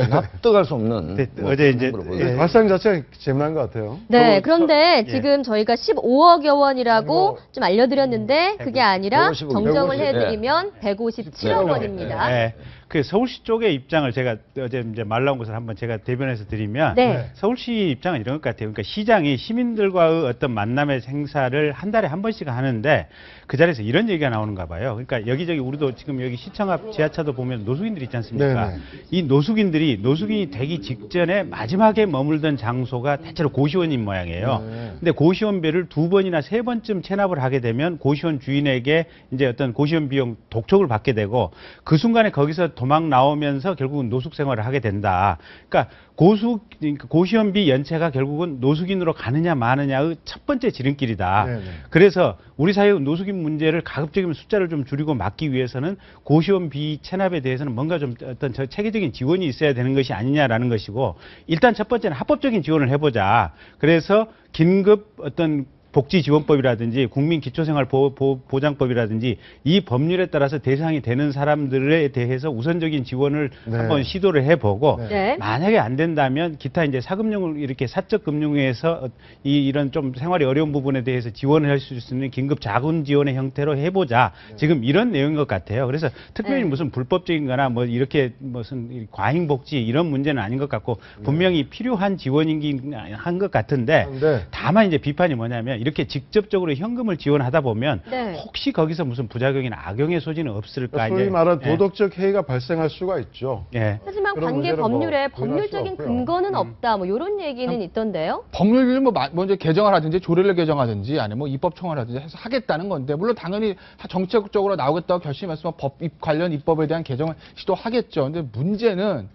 납득할 수 없는 네, 뭐 어제 이제 그런 거를 네, 발상 자체가 재미난 것 같아요. 네, 또 그런데 예. 지금 저희가 15억여 원이라고 아이고. 좀 알려드렸는데 그게 아니라 150억, 정정을 150억, 해드리면 157억 네. 원입니다. 네. 그 서울시 쪽의 입장을 제가 어제 이제 말 나온 것을 한번 제가 대변해서 드리면 네. 서울시 입장은 이런 것 같아요. 그러니까 시장이 시민들과의 어떤 만남의 행사를 한 달에 한 번씩 하는데 그 자리에서 이런 얘기가 나오는가 봐요. 그러니까 여기저기 우리도 지금 여기 시청 앞 지하차도 보면 노숙인들 있지 않습니까? 네네. 이 노숙인이 되기 직전에 마지막에 머물던 장소가 대체로 고시원인 모양이에요. 네. 근데 고시원비를 2번이나 3번쯤 체납을 하게 되면 고시원 주인에게 이제 어떤 고시원 비용 독촉을 받게 되고 그 순간에 거기서 도망 나오면서 결국은 노숙 생활을 하게 된다. 그러니까 고시원비 연체가 결국은 노숙인으로 가느냐 마느냐의 첫 번째 지름길이다. 네네. 그래서 우리 사회의 노숙인 문제를 가급적이면 숫자를 좀 줄이고 막기 위해서는 고시원비 체납에 대해서는 뭔가 좀 어떤 체계적인 지원이 있어야 되는 것이 아니냐라는 것이고, 일단 첫 번째는 합법적인 지원을 해보자. 그래서 긴급 어떤 복지지원법이라든지 국민기초생활보장법이라든지 이 법률에 따라서 대상이 되는 사람들에 대해서 우선적인 지원을 네. 한번 시도를 해보고, 네. 만약에 안 된다면 기타 이제 사금융을 이렇게 사적 금융에서 이런 좀 생활이 어려운 부분에 대해서 지원을 할 수 있는 긴급 자금 지원의 형태로 해보자. 지금 이런 내용인 것 같아요. 그래서 특별히 네. 무슨 불법적인거나 뭐 이렇게 무슨 과잉복지 이런 문제는 아닌 것 같고, 분명히 필요한 지원이긴 한 것 같은데, 네. 다만 이제 비판이 뭐냐면 이렇게 직접적으로 현금을 지원하다 보면 네. 혹시 거기서 무슨 부작용이나 악용의 소지는 없을까? 소위 이제, 말하는 예. 도덕적 해이가 발생할 수가 있죠. 예. 하지만 그런 관계 문제는 뭐 법률에 부인할 법률적인 수 없고요. 근거는 없다. 뭐 이런 얘기는 있던데요. 법률을 뭐 먼저 개정을 하든지 조례를 개정하든지 아니면 뭐 입법청을 하든지 해서 하겠다는 건데, 물론 당연히 정책적으로 나오겠다고 결심했으면 관련 입법에 대한 개정을 시도하겠죠. 근데 문제는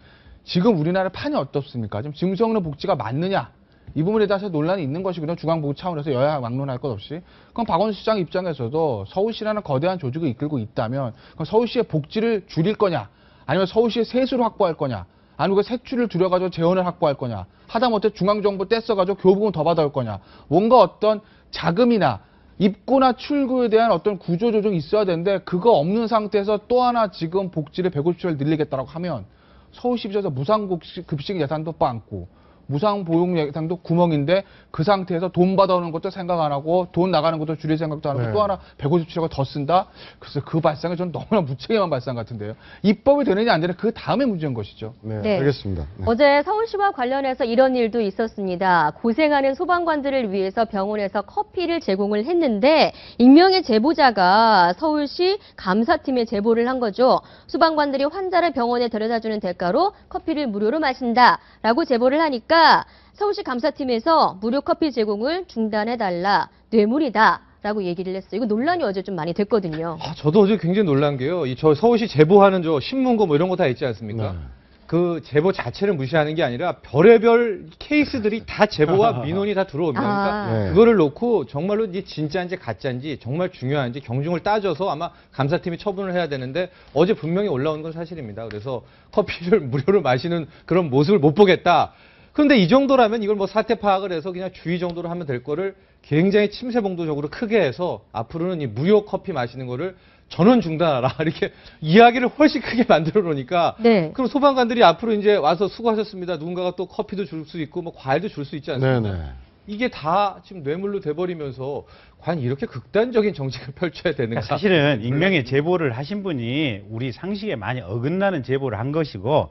지금 우리나라 판이 어떻습니까? 지금 증서없는 복지가 맞느냐? 이 부분에 대해서 논란이 있는 것이거든요. 중앙부 차원에서 여야 막론할 것 없이. 그럼 박원순 시장 입장에서도 서울시라는 거대한 조직을 이끌고 있다면, 그럼 서울시의 복지를 줄일 거냐? 아니면 서울시의 세수를 확보할 거냐? 아니면 그 세출을 줄여가지고 재원을 확보할 거냐? 하다못해 중앙정부 떼써가지고 교부금 더 받아올 거냐? 뭔가 어떤 자금이나 입구나 출구에 대한 어떤 구조조정이 있어야 되는데, 그거 없는 상태에서 또 하나 지금 복지를 150조를 늘리겠다라고 하면 서울시 입장에서 무상급식 예산도 빵꾸, 무상보육 예산도 구멍인데, 그 상태에서 돈 받아오는 것도 생각 안 하고 돈 나가는 것도 줄일 생각도 안 하고 네. 또 하나 157조가 더 쓴다? 그래서 그 발상이 좀 너무나 무책임한 발상 같은데요. 입법이 되느냐 안 되느냐 그 다음에 문제인 것이죠. 네, 네. 알겠습니다. 네. 어제 서울시와 관련해서 이런 일도 있었습니다. 고생하는 소방관들을 위해서 병원에서 커피를 제공을 했는데, 익명의 제보자가 서울시 감사팀에 제보를 한 거죠. 소방관들이 환자를 병원에 데려다주는 대가로 커피를 무료로 마신다라고 제보를 하니까 서울시 감사팀에서 무료 커피 제공을 중단해달라, 뇌물이다 라고 얘기를 했어요. 이거 논란이 어제 좀 많이 됐거든요. 저도 어제 굉장히 놀란 게요. 저 서울시 제보하는 신문고 뭐 이런 거 다 있지 않습니까? 네. 그 제보 자체를 무시하는 게 아니라 별의별 케이스들이 다 제보와 민원이 다 들어오면 네. 그거를 놓고 정말로 이게 진짜인지 가짜인지 정말 중요한지 경중을 따져서 아마 감사팀이 처분을 해야 되는데, 어제 분명히 올라온 건 사실입니다. 그래서 커피를 무료로 마시는 그런 모습을 못 보겠다. 그런데 이 정도라면 이걸 뭐 사태 파악을 해서 그냥 주의 정도로 하면 될 거를 굉장히 침세봉도적으로 크게 해서 앞으로는 이 무료 커피 마시는 거를 전원 중단하라, 이렇게 이야기를 훨씬 크게 만들어 놓으니까, 네. 그럼 소방관들이 앞으로 이제 와서 수고하셨습니다, 누군가가 또 커피도 줄 수 있고 뭐 과일도 줄 수 있지 않습니까? 네네. 이게 다 지금 뇌물로 돼버리면서 과연 이렇게 극단적인 정책을 펼쳐야 되는가? 그러니까 사실은 익명의 제보를 하신 분이 우리 상식에 많이 어긋나는 제보를 한 것이고,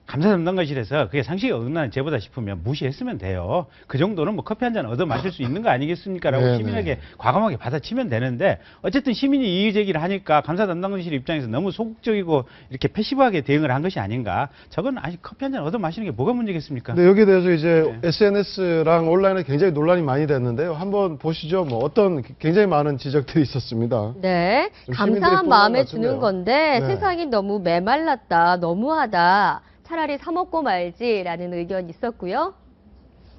감사 담당관실에서 그게 상식에 어긋나는 제보다 싶으면 무시했으면 돼요. 그 정도는 뭐 커피 한 잔 얻어 마실 수 있는 거 아니겠습니까라고 네네. 시민에게 과감하게 받아치면 되는데, 어쨌든 시민이 이의 제기를 하니까 감사 담당관실 입장에서 너무 소극적이고 이렇게 패시브하게 대응을 한 것이 아닌가. 저건 아니 커피 한 잔 얻어 마시는 게 뭐가 문제겠습니까? 근데 여기에 대해서 이제 네. SNS랑 온라인에 굉장히 논란이 많이 됐는데요. 한번 보시죠. 뭐 어떤 굉장히 많은 지적들이 있었습니다. 네, 좀 시민들이 감사한 뽀얀 마음에 것 주는 같은데요. 건데 네. 세상이 너무 메말랐다, 너무하다, 차라리 사 먹고 말지라는 의견이 있었고요.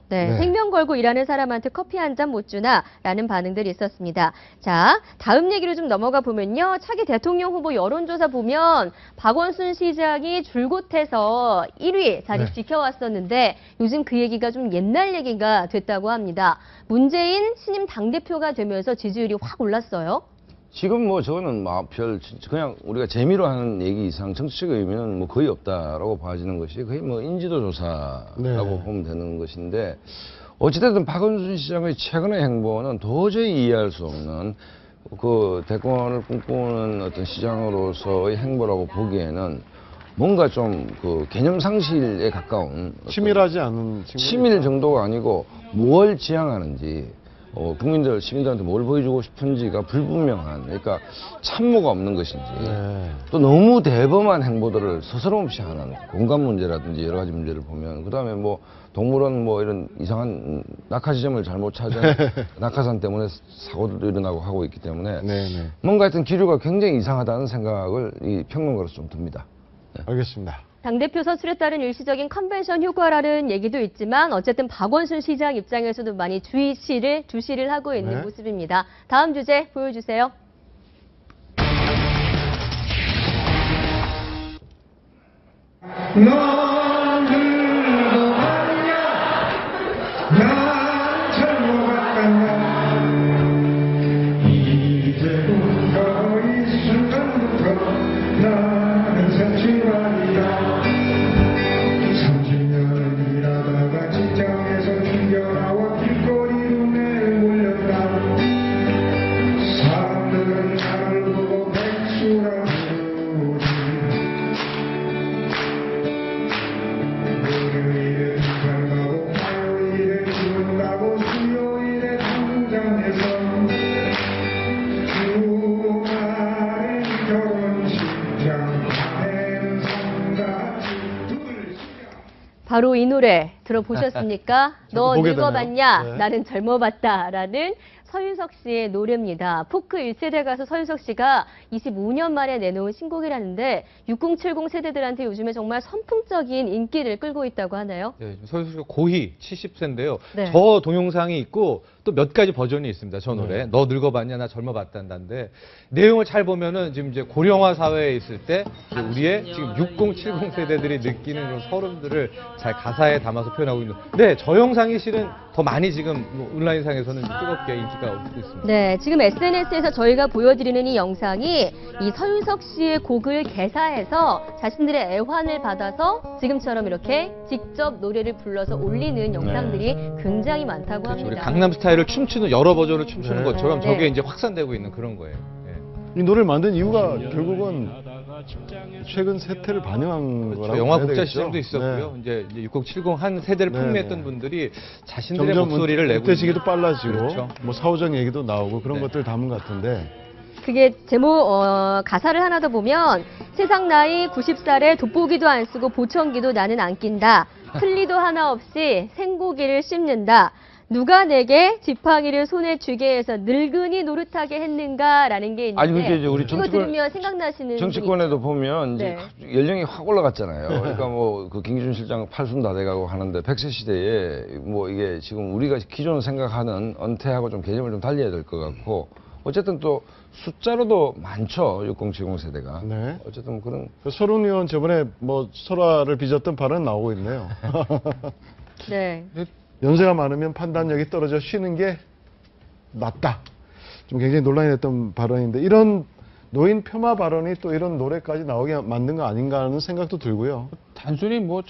네, 네. 생명 걸고 일하는 사람한테 커피 한 잔 못 주나라는 반응들이 있었습니다. 자, 다음 얘기로 좀 넘어가 보면요. 차기 대통령 후보 여론조사 보면 박원순 시장이 줄곧해서 1위 자리 네. 지켜왔었는데, 요즘 그 얘기가 좀 옛날 얘기가 됐다고 합니다. 문재인 신임 당대표가 되면서 지지율이 확 올랐어요. 지금 뭐 저거는 그냥 우리가 재미로 하는 얘기 이상 정치적 의미는 뭐 거의 없다라고 봐지는 것이 거의 뭐 인지도 조사라고 네. 보면 되는 것인데, 어찌됐든 박원순 시장의 최근의 행보는 도저히 이해할 수 없는 그 대권을 꿈꾸는 어떤 시장으로서의 행보라고 보기에는 뭔가 좀 그 개념 상실에 가까운 어떤 치밀하지 않은 치밀 정도가 아니고 뭘 지향하는지, 시민들한테 뭘 보여주고 싶은지가 불분명한, 그러니까 참모가 없는 것인지, 네. 또 너무 대범한 행보들을 스스럼없이 하는 공간 문제라든지 여러 가지 문제를 보면, 그 다음에 뭐 동물원 뭐 이런 이상한 낙하 지점을 잘못 찾은 낙하산 때문에 사고들도 일어나고 하고 있기 때문에 네네. 뭔가 하여튼 기류가 굉장히 이상하다는 생각을 이 평론가로서 좀 듭니다. 알겠습니다. 당대표 선출에 따른 일시적인 컨벤션 효과라는 얘기도 있지만 어쨌든 박원순 시장 입장에서도 많이 주시를 하고 있는 네. 모습입니다. 다음 주제 보여주세요. 바로 이 노래 들어보셨습니까? 너 보게 늙어봤냐? 되네요. 네. 나는 젊어봤다라는 서유석 씨의 노래입니다. 포크 1세대 가수 서유석 씨가 25년 만에 내놓은 신곡이라는데 6070 세대들한테 요즘에 정말 선풍적인 인기를 끌고 있다고 하나요? 네, 서유석 씨가 고희 70세인데요. 네. 저 동영상이 있고 또 몇 가지 버전이 있습니다. 저 노래. 네. 너 늙어봤냐 나 젊어봤단다인데 내용을 잘 보면은 지금 이제 고령화 사회에 있을 때 이제 우리의 지금 6070 세대들이 느끼는 그런 서름들을 잘 가사에 담아서 표현하고 있는. 네, 저 영상이 실은 더 많이 지금 온라인상에서는 뜨겁게 인기가 얻고 있습니다. 네, 지금 SNS에서 저희가 보여드리는 이 영상이 이 서유석 씨의 곡을 개사해서 자신들의 애환을 받아서 지금처럼 이렇게 직접 노래를 불러서 올리는 영상들이 굉장히 많다고 그렇죠. 우리 합니다. 강남 스타일을 춤추는 여러 버전을 춤추는 네. 것처럼 저게 네. 이제 확산되고 있는 그런 거예요. 예. 이 노래를 만든 이유가 결국은 최근 세태를 반영한 거라고 그렇죠. 영화 봐야 국자 되겠죠? 시장도 있었고요. 네. 이제 6070 한 세대를 네, 풍미했던 네. 분들이 자신들의 점점 목소리를 내고 은퇴 시기도 있는- 빨라지고 그렇죠. 뭐 사후적 얘기도 나오고 그런 네. 것들 담은 것 같은데 그게 가사를 하나 더 보면 세상 나이 90살에 돋보기도 안 쓰고 보청기도 나는 안 낀다. 틀리도 하나 없이 생고기를 씹는다. 누가 내게 지팡이를 손에 쥐게 해서 늙은이 노릇하게 했는가라는 게 있는데 아니, 그게 이제 우리 이거 정치권- 들으면 생각나시는 분이 정치권에도 보면 이제 네. 연령이 확 올라갔잖아요. 그러니까 뭐 그 김기준 실장 80 다 돼가고 하는데 100세 시대에 뭐 이게 지금 우리가 기존 생각하는 은퇴하고 좀 개념을 좀 달리해야 될 것 같고 어쨌든 또 숫자로도 많죠. 6070 세대가. 네. 어쨌든 그런 서른 의원 저번에 뭐 설화를 빚었던 발언 나오고 있네요. 네. 연세가 많으면 판단력이 떨어져 쉬는 게 낫다. 좀 굉장히 논란이 됐던 발언인데 이런 노인 폄하 발언이 또 이런 노래까지 나오게 만든 거 아닌가 하는 생각도 들고요. 단순히 뭐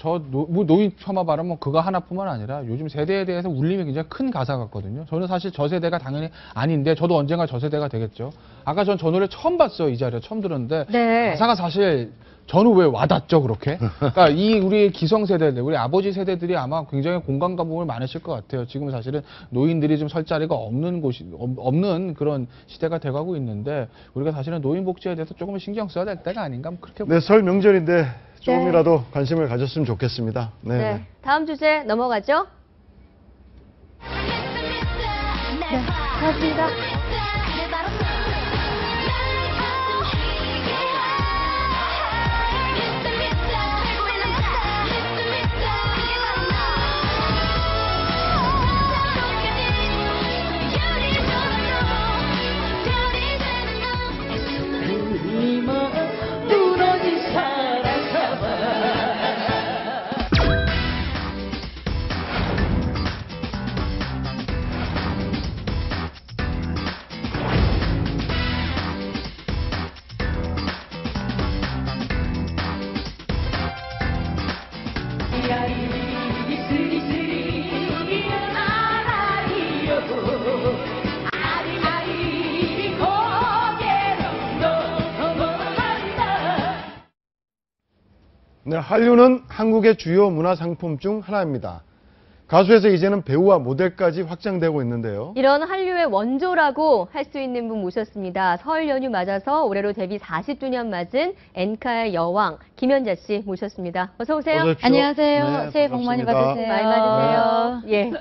노인 폄하 발언 뭐 그거 하나뿐만 아니라 요즘 세대에 대해서 울림이 굉장히 큰 가사 같거든요. 저는 사실 저 세대가 당연히 아닌데 저도 언젠가 저 세대가 되겠죠. 아까 전 저 노래 처음 봤어요. 이 자리에 처음 들었는데 네. 가사가 사실 저는 왜 와닿죠 그렇게? 그러니까 이 우리 기성세대들, 우리 아버지 세대들이 아마 굉장히 공감 가봄을 많으실 것 같아요. 지금 사실은 노인들이 좀 설 자리가 없는 그런 시대가 돼가고 있는데 우리가 사실은 노인 복지에 대해서 조금 신경 써야 될 때가 아닌가 뭐 그렇게. 네, 설 명절인데 조금이라도 관심을 가졌으면 좋겠습니다. 네. 네. 다음 주제 넘어가죠. 네, 고맙습니다. 네, 한류는 한국의 주요 문화 상품 중 하나입니다. 가수에서 이제는 배우와 모델까지 확장되고 있는데요. 이런 한류의 원조라고 할 수 있는 분 모셨습니다. 설 연휴 맞아서 올해로 데뷔 40주년 맞은 엔카의 여왕 김연자 씨 모셨습니다. 어서 오세요. 어서 오십시오. 안녕하세요. 네, 새해 복 많이 반갑습니다. 받으세요. 많이 받으세요. 예.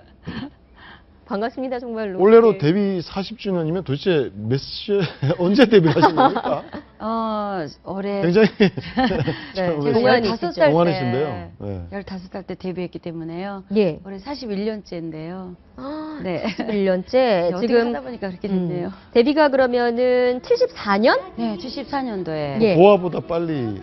반갑습니다, 정말로. 올해로 네. 데뷔 40주년이면 도대체 몇 시에 언제 데뷔를 하신 겁니까? 올해 굉장히 제가 동안이시죠. 15살 동안이신데요. 네. 15살 때 데뷔했기 때문에요. 예. 올해 41년째인데요. 네. 1년째 어떻게 지금 하다 보니까 그렇게 됐네요. 데뷔가 그러면은 74년? 네, 74년도에. 예. 보아보다 빨리.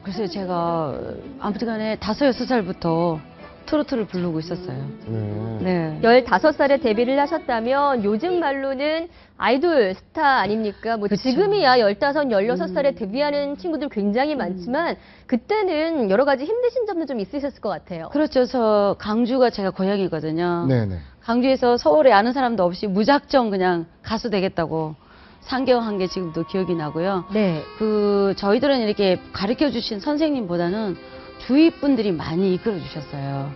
그래서 제가 아무튼간에 5, 6살부터 트로트를 부르고 있었어요. 네. 네. 15살에 데뷔를 하셨다면 요즘 말로는 아이돌 스타 아닙니까? 뭐 그쵸. 지금이야 15, 16살에 데뷔하는 친구들 굉장히 많지만 그때는 여러 가지 힘드신 점도 좀 있으셨을 것 같아요. 그렇죠. 저 강주가 제가 고향이거든요. 네네. 강주에서 서울에 아는 사람도 없이 무작정 그냥 가수 되겠다고 상경한 게 지금도 기억이 나고요. 네. 저희들은 이렇게 가르쳐 주신 선생님보다는 주위 분들이 많이 이끌어 주셨어요.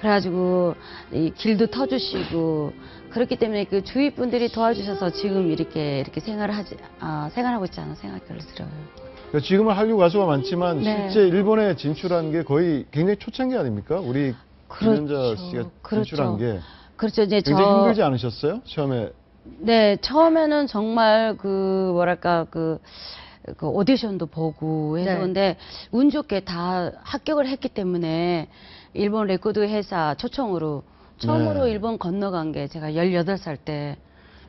그래가지고 이 길도 터주시고 그렇기 때문에 그 주위 분들이 도와주셔서 지금 이렇게 생활하고 있지 않아 생각이 들어요. 그러니까 지금은 한류 가수가 많지만 네. 실제 일본에 진출한 게 거의 굉장히 초창기 아닙니까? 우리 그렇죠. 김연자 씨가 진출한 게 그렇죠. 이제 굉장히 힘들지 않으셨어요? 처음에. 네, 처음에는 정말 오디션도 보고 해서 네. 근데 운 좋게 다 합격을 했기 때문에 일본 레코드 회사 초청으로 처음으로 네. 일본 건너간 게 제가 18살 때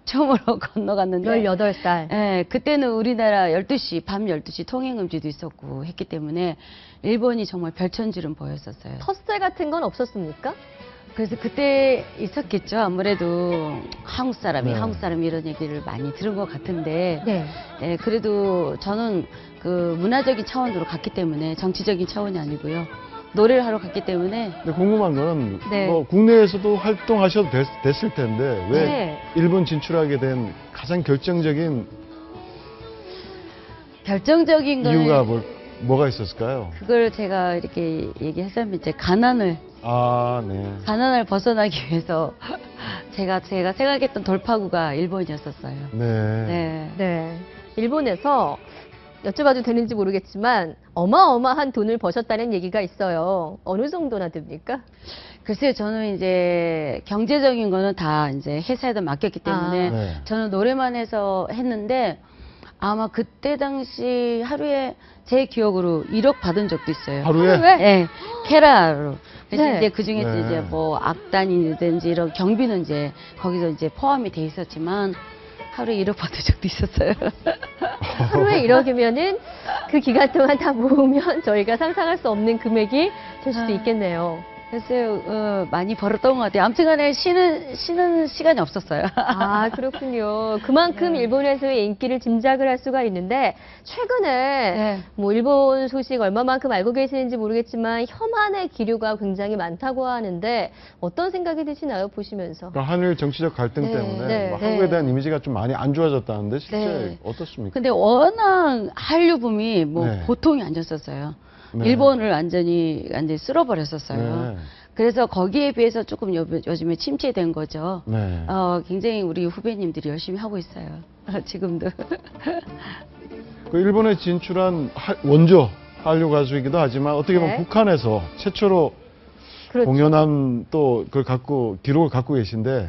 처음으로 건너갔는데 18살. 네, 그때는 우리나라 12시, 밤 12시 통행금지도 있었고 했기 때문에 일본이 정말 별천지름 보였었어요. 텃세 같은 건 없었습니까? 그래서 그때 있었겠죠. 아무래도 한국 사람이 네. 이런 얘기를 많이 들은 것 같은데 네. 예, 그래도 저는 그 문화적인 차원으로 갔기 때문에 정치적인 차원이 아니고요. 노래를 하러 갔기 때문에 근데 궁금한 거는 네. 뭐 국내에서도 활동하셔도 됐을 텐데 왜 네. 일본 진출하게 된 가장 결정적인 이유가 뭐가 있었을까요? 그걸 제가 이렇게 얘기하자면 이제 가난을 벗어나기 위해서 제가 생각했던 돌파구가 일본이었었어요. 네. 네. 일본에서 여쭤봐도 되는지 모르겠지만 어마어마한 돈을 버셨다는 얘기가 있어요. 어느 정도나 됩니까? 글쎄요, 저는 이제 경제적인 거는 다 이제 회사에다 맡겼기 때문에 네. 저는 노래만 해서 했는데 아마 그때 당시 하루에 제 기억으로 1억 받은 적도 있어요. 하루에? 네, 케라로. 그래서 네. 이제 그 중에 네. 이제 뭐 악단이든지 이런 경비는 이제 거기서 이제 포함이 돼 있었지만 하루에 1억 받은 적도 있었어요. 하루에 1억이면은 그 기간 동안 다 모으면 저희가 상상할 수 없는 금액이 될 수도 있겠네요. 글쎄요, 많이 벌었던 것 같아요. 아무튼 간에 쉬는 시간이 없었어요. 아, 그렇군요. 그만큼 일본에서의 인기를 짐작을 할 수가 있는데, 최근에, 네. 뭐, 일본 소식 얼마만큼 알고 계시는지 모르겠지만, 혐한의 기류가 굉장히 많다고 하는데, 어떤 생각이 드시나요, 보시면서? 그러니까 한일 정치적 갈등 네, 때문에 네, 뭐 네. 한국에 대한 이미지가 좀 많이 안 좋아졌다는데 실제 네. 어떻습니까? 근데 워낙 한류붐이 뭐 네. 보통이 아니었었어요. 네. 일본을 완전히 쓸어버렸었어요. 네. 그래서 거기에 비해서 조금 요즘에 침체된 거죠. 네. 굉장히 우리 후배님들이 열심히 하고 있어요. 지금도. 그 일본에 진출한 원조 한류 가수이기도 하지만 어떻게 보면 네. 북한에서 최초로 그렇죠. 공연한 또 그걸 기록을 갖고 계신데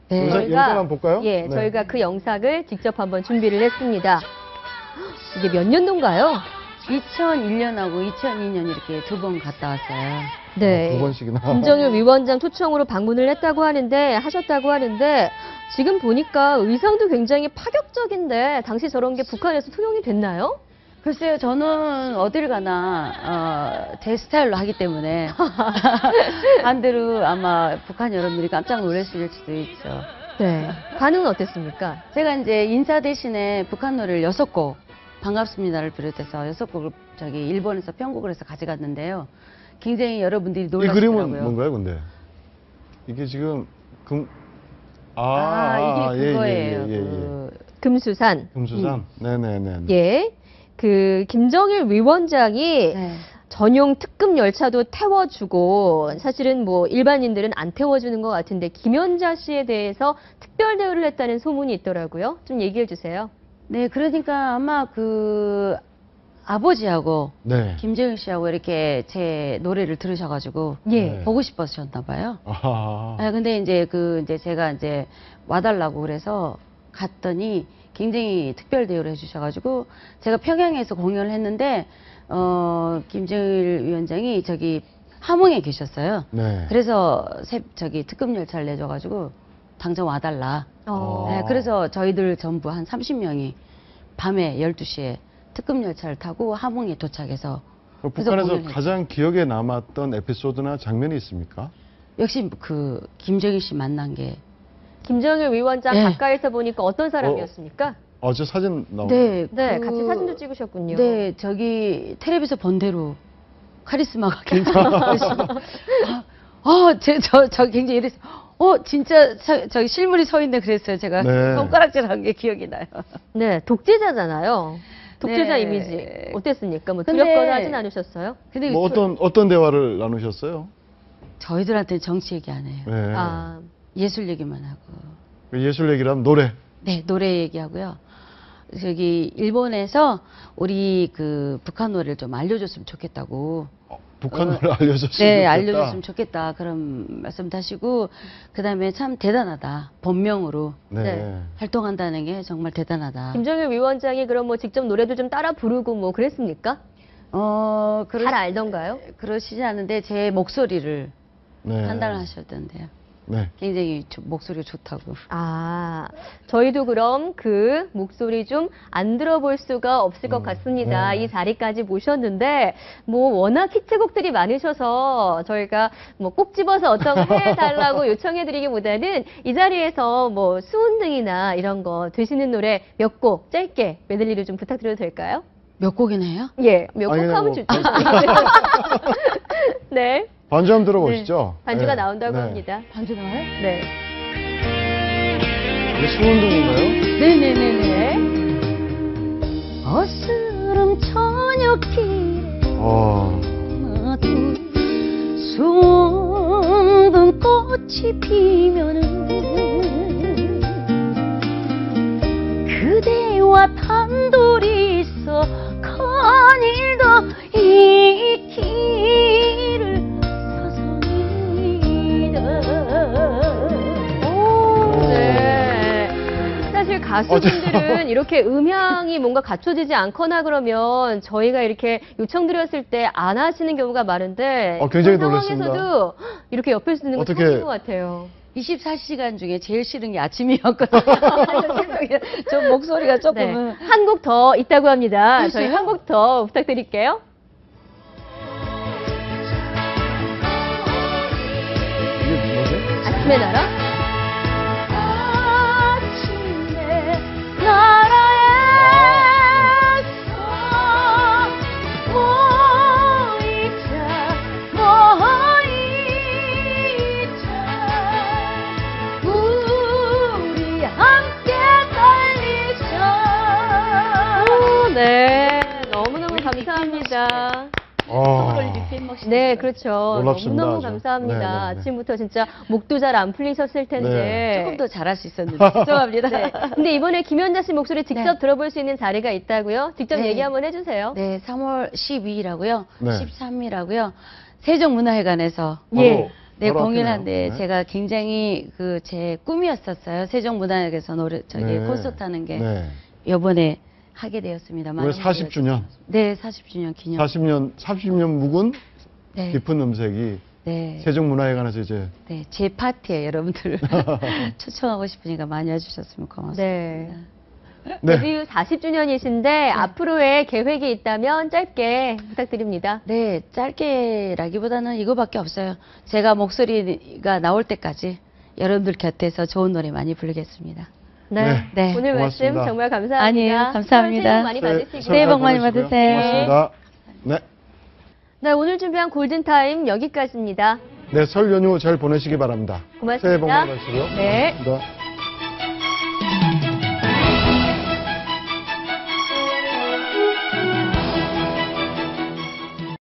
네. 영상 한번 볼까요? 예, 네. 저희가 그 영상을 직접 한번 준비를 했습니다. 이게 몇 년도인가요? 2001년하고 2002년 이렇게 2번 갔다 왔어요. 네. 2번씩이나. 김정일 위원장 초청으로 방문을 하셨다고 하는데, 지금 보니까 의상도 굉장히 파격적인데, 당시 저런 게 북한에서 통용이 됐나요? 글쎄요, 저는 어딜 가나 제 스타일로 하기 때문에 반대로 아마 북한 여러분들이 깜짝 놀랐을 수도 있죠. 네. 반응은 어땠습니까? 제가 이제 인사 대신에 북한 노래를 6곡 반갑습니다를 비롯해서 6곡을 일본에서 편곡을 해서 가져갔는데요. 굉장히 여러분들이 이 놀라시더라고요. 그림은 뭔가요, 근데? 이게 지금 이게 그거예요. 금수산. 금수산. 네네네. 예. 그 김정일 위원장이 네. 전용 특급 열차도 태워주고, 사실은 뭐 일반인들은 안 태워주는 것 같은데, 김연자 씨에 대해서 특별 대우를 했다는 소문이 있더라고요. 좀 얘기해 주세요. 네, 그러니까 아마 아버지하고 네. 김재윤 씨하고 이렇게 제 노래를 들으셔가지고 예. 보고 싶으셨나 봐요. 아하. 근데 이제 제가 이제 와달라고 그래서 갔더니 굉장히 특별 대우를 해주셔가지고 제가 평양에서 공연을 했는데 김정일 위원장이 저기 함흥에 계셨어요. 네. 그래서 저기 특급 열차를 내줘가지고 당장 와달라. 어. 네, 그래서 저희들 전부 한 30명이 밤에 12시에 특급 열차를 타고 함흥에 도착해서 북한에서 공연을 가장 기억에 남았던 에피소드나 장면이 있습니까? 역시 그 김정일 씨 만난 게 김정일 위원장 네. 가까이서 보니까 어떤 사람이었습니까? 저 사진 나오네. 네, 네, 같이 사진도 찍으셨군요. 네, 저기 텔레비전 본대로 카리스마가 굉장히 저 굉장히 이랬어요. 진짜 저기 실물이 서 있네 그랬어요. 제가 네. 손가락질한 게 기억이 나요. 네, 독재자잖아요. 독재자 네. 이미지 어땠습니까? 뭐 근데- 두렵거나 하진 않으셨어요? 근데 뭐 어떤 대화를 나누셨어요? 저희들한테는 정치 얘기 안 해요. 네. 아, 예술 얘기만 하고. 예술 얘기라면 노래. 네, 노래 얘기하고요. 저기 일본에서 우리 그 북한 노래를 좀 알려줬으면 좋겠다고. 북한 노래 알려줬으면 네, 좋겠다. 알려줬으면 좋겠다. 그런 말씀도 하시고, 그 다음에 참 대단하다. 본명으로 네. 네. 활동한다는 게 정말 대단하다. 김정일 위원장이 그럼 뭐 직접 노래도 좀 따라 부르고 뭐 그랬습니까? 잘 알던가요? 그러시지 않은데 제 목소리를 네. 판단을 하셨던데요. 네. 굉장히 목소리가 좋다고. 아, 저희도 그럼 그 목소리 좀 안 들어볼 수가 없을 것 같습니다. 네. 이 자리까지 모셨는데, 뭐 워낙 히트곡들이 많으셔서 저희가 뭐 꼭 집어서 어떤 거 해달라고 요청해드리기보다는 이 자리에서 뭐 수은등이나 이런 거 되시는 노래 몇 곡 짧게 메들리를 좀 부탁드려도 될까요? 몇 곡이나 해요? 예, 몇 곡 아니, 하면 뭐, 좋죠. 네, 반주 한번 들어보시죠. 반주가 네. 나온다고 네. 합니다. 반주 나와요? 네. 이게 수운등인가요? 네네네네. 어스름 저녁길에 수원등 꽃이 피면은 그대와 단둘이서 거닐던 이 길을 서성입니다. 네. 사실 가수분들은 이렇게 음향이 뭔가 갖춰지지 않거나 그러면 저희가 이렇게 요청드렸을 때 안 하시는 경우가 많은데 굉장히 그런 놀랐습니다. 상황에서도 이렇게 옆에 쓰는 거 어떻게- 처음인 것 같아요. 24시간 중에 제일 싫은 게 아침이었거든요. 저 목소리가 네. 조금은. 한 곡 더 있다고 합니다. 저희 글쎄요? 한 곡 더 부탁드릴게요. 이게 뭐지? 아침의 나라? 아침에 나라에서 모이자 우리 함께 달리자. 네. 너무너무 감사합니다. 네, 그렇죠. 놀랍습니다, 너무너무 아주. 감사합니다. 네, 네, 네. 아침부터 진짜 목도 잘 안 풀리셨을 텐데. 네. 조금 더 잘할 수 있었는데 죄송합니다. 네. 근데 이번에 김연자 씨 목소리 직접 네. 들어볼 수 있는 자리가 있다고요? 직접 네. 얘기 한번 해주세요. 네, 3월 12일하고요, 네. 13일하고요, 세종문화회관에서 예. 네, 바로 공연한데 앞이네요. 네. 제가 굉장히 제 꿈이었었어요. 세종문화회관에서 네. 콘서트 하는 게 네. 이번에 하게 되었습니다. 왜 40주년? 네, 40주년 기념. 40년 묵은 네, 깊은 음색이 네, 세종문화회관에서 이제 네, 제 파티에 여러분들 초청하고 싶으니까 많이 와주셨으면 고맙습니다. 네. 네. 데뷔 40주년이신데 앞으로의 계획이 있다면 짧게 부탁드립니다. 네, 짧게라기보다는 이거밖에 없어요. 제가 목소리가 나올 때까지 여러분들 곁에서 좋은 노래 많이 부르겠습니다. 네. 네. 오늘 고맙습니다. 말씀 정말 감사합니다. 아니에요. 감사합니다. 새해 복 많이 받으시고. 새해 복 많이 받으세요. 고맙습니다. 네. 네, 오늘 준비한 골든타임 여기까지입니다. 네, 설 연휴 잘 보내시기 바랍니다. 고맙습니다. 새해 복 많이 받으시고요. 네. 고맙습니다.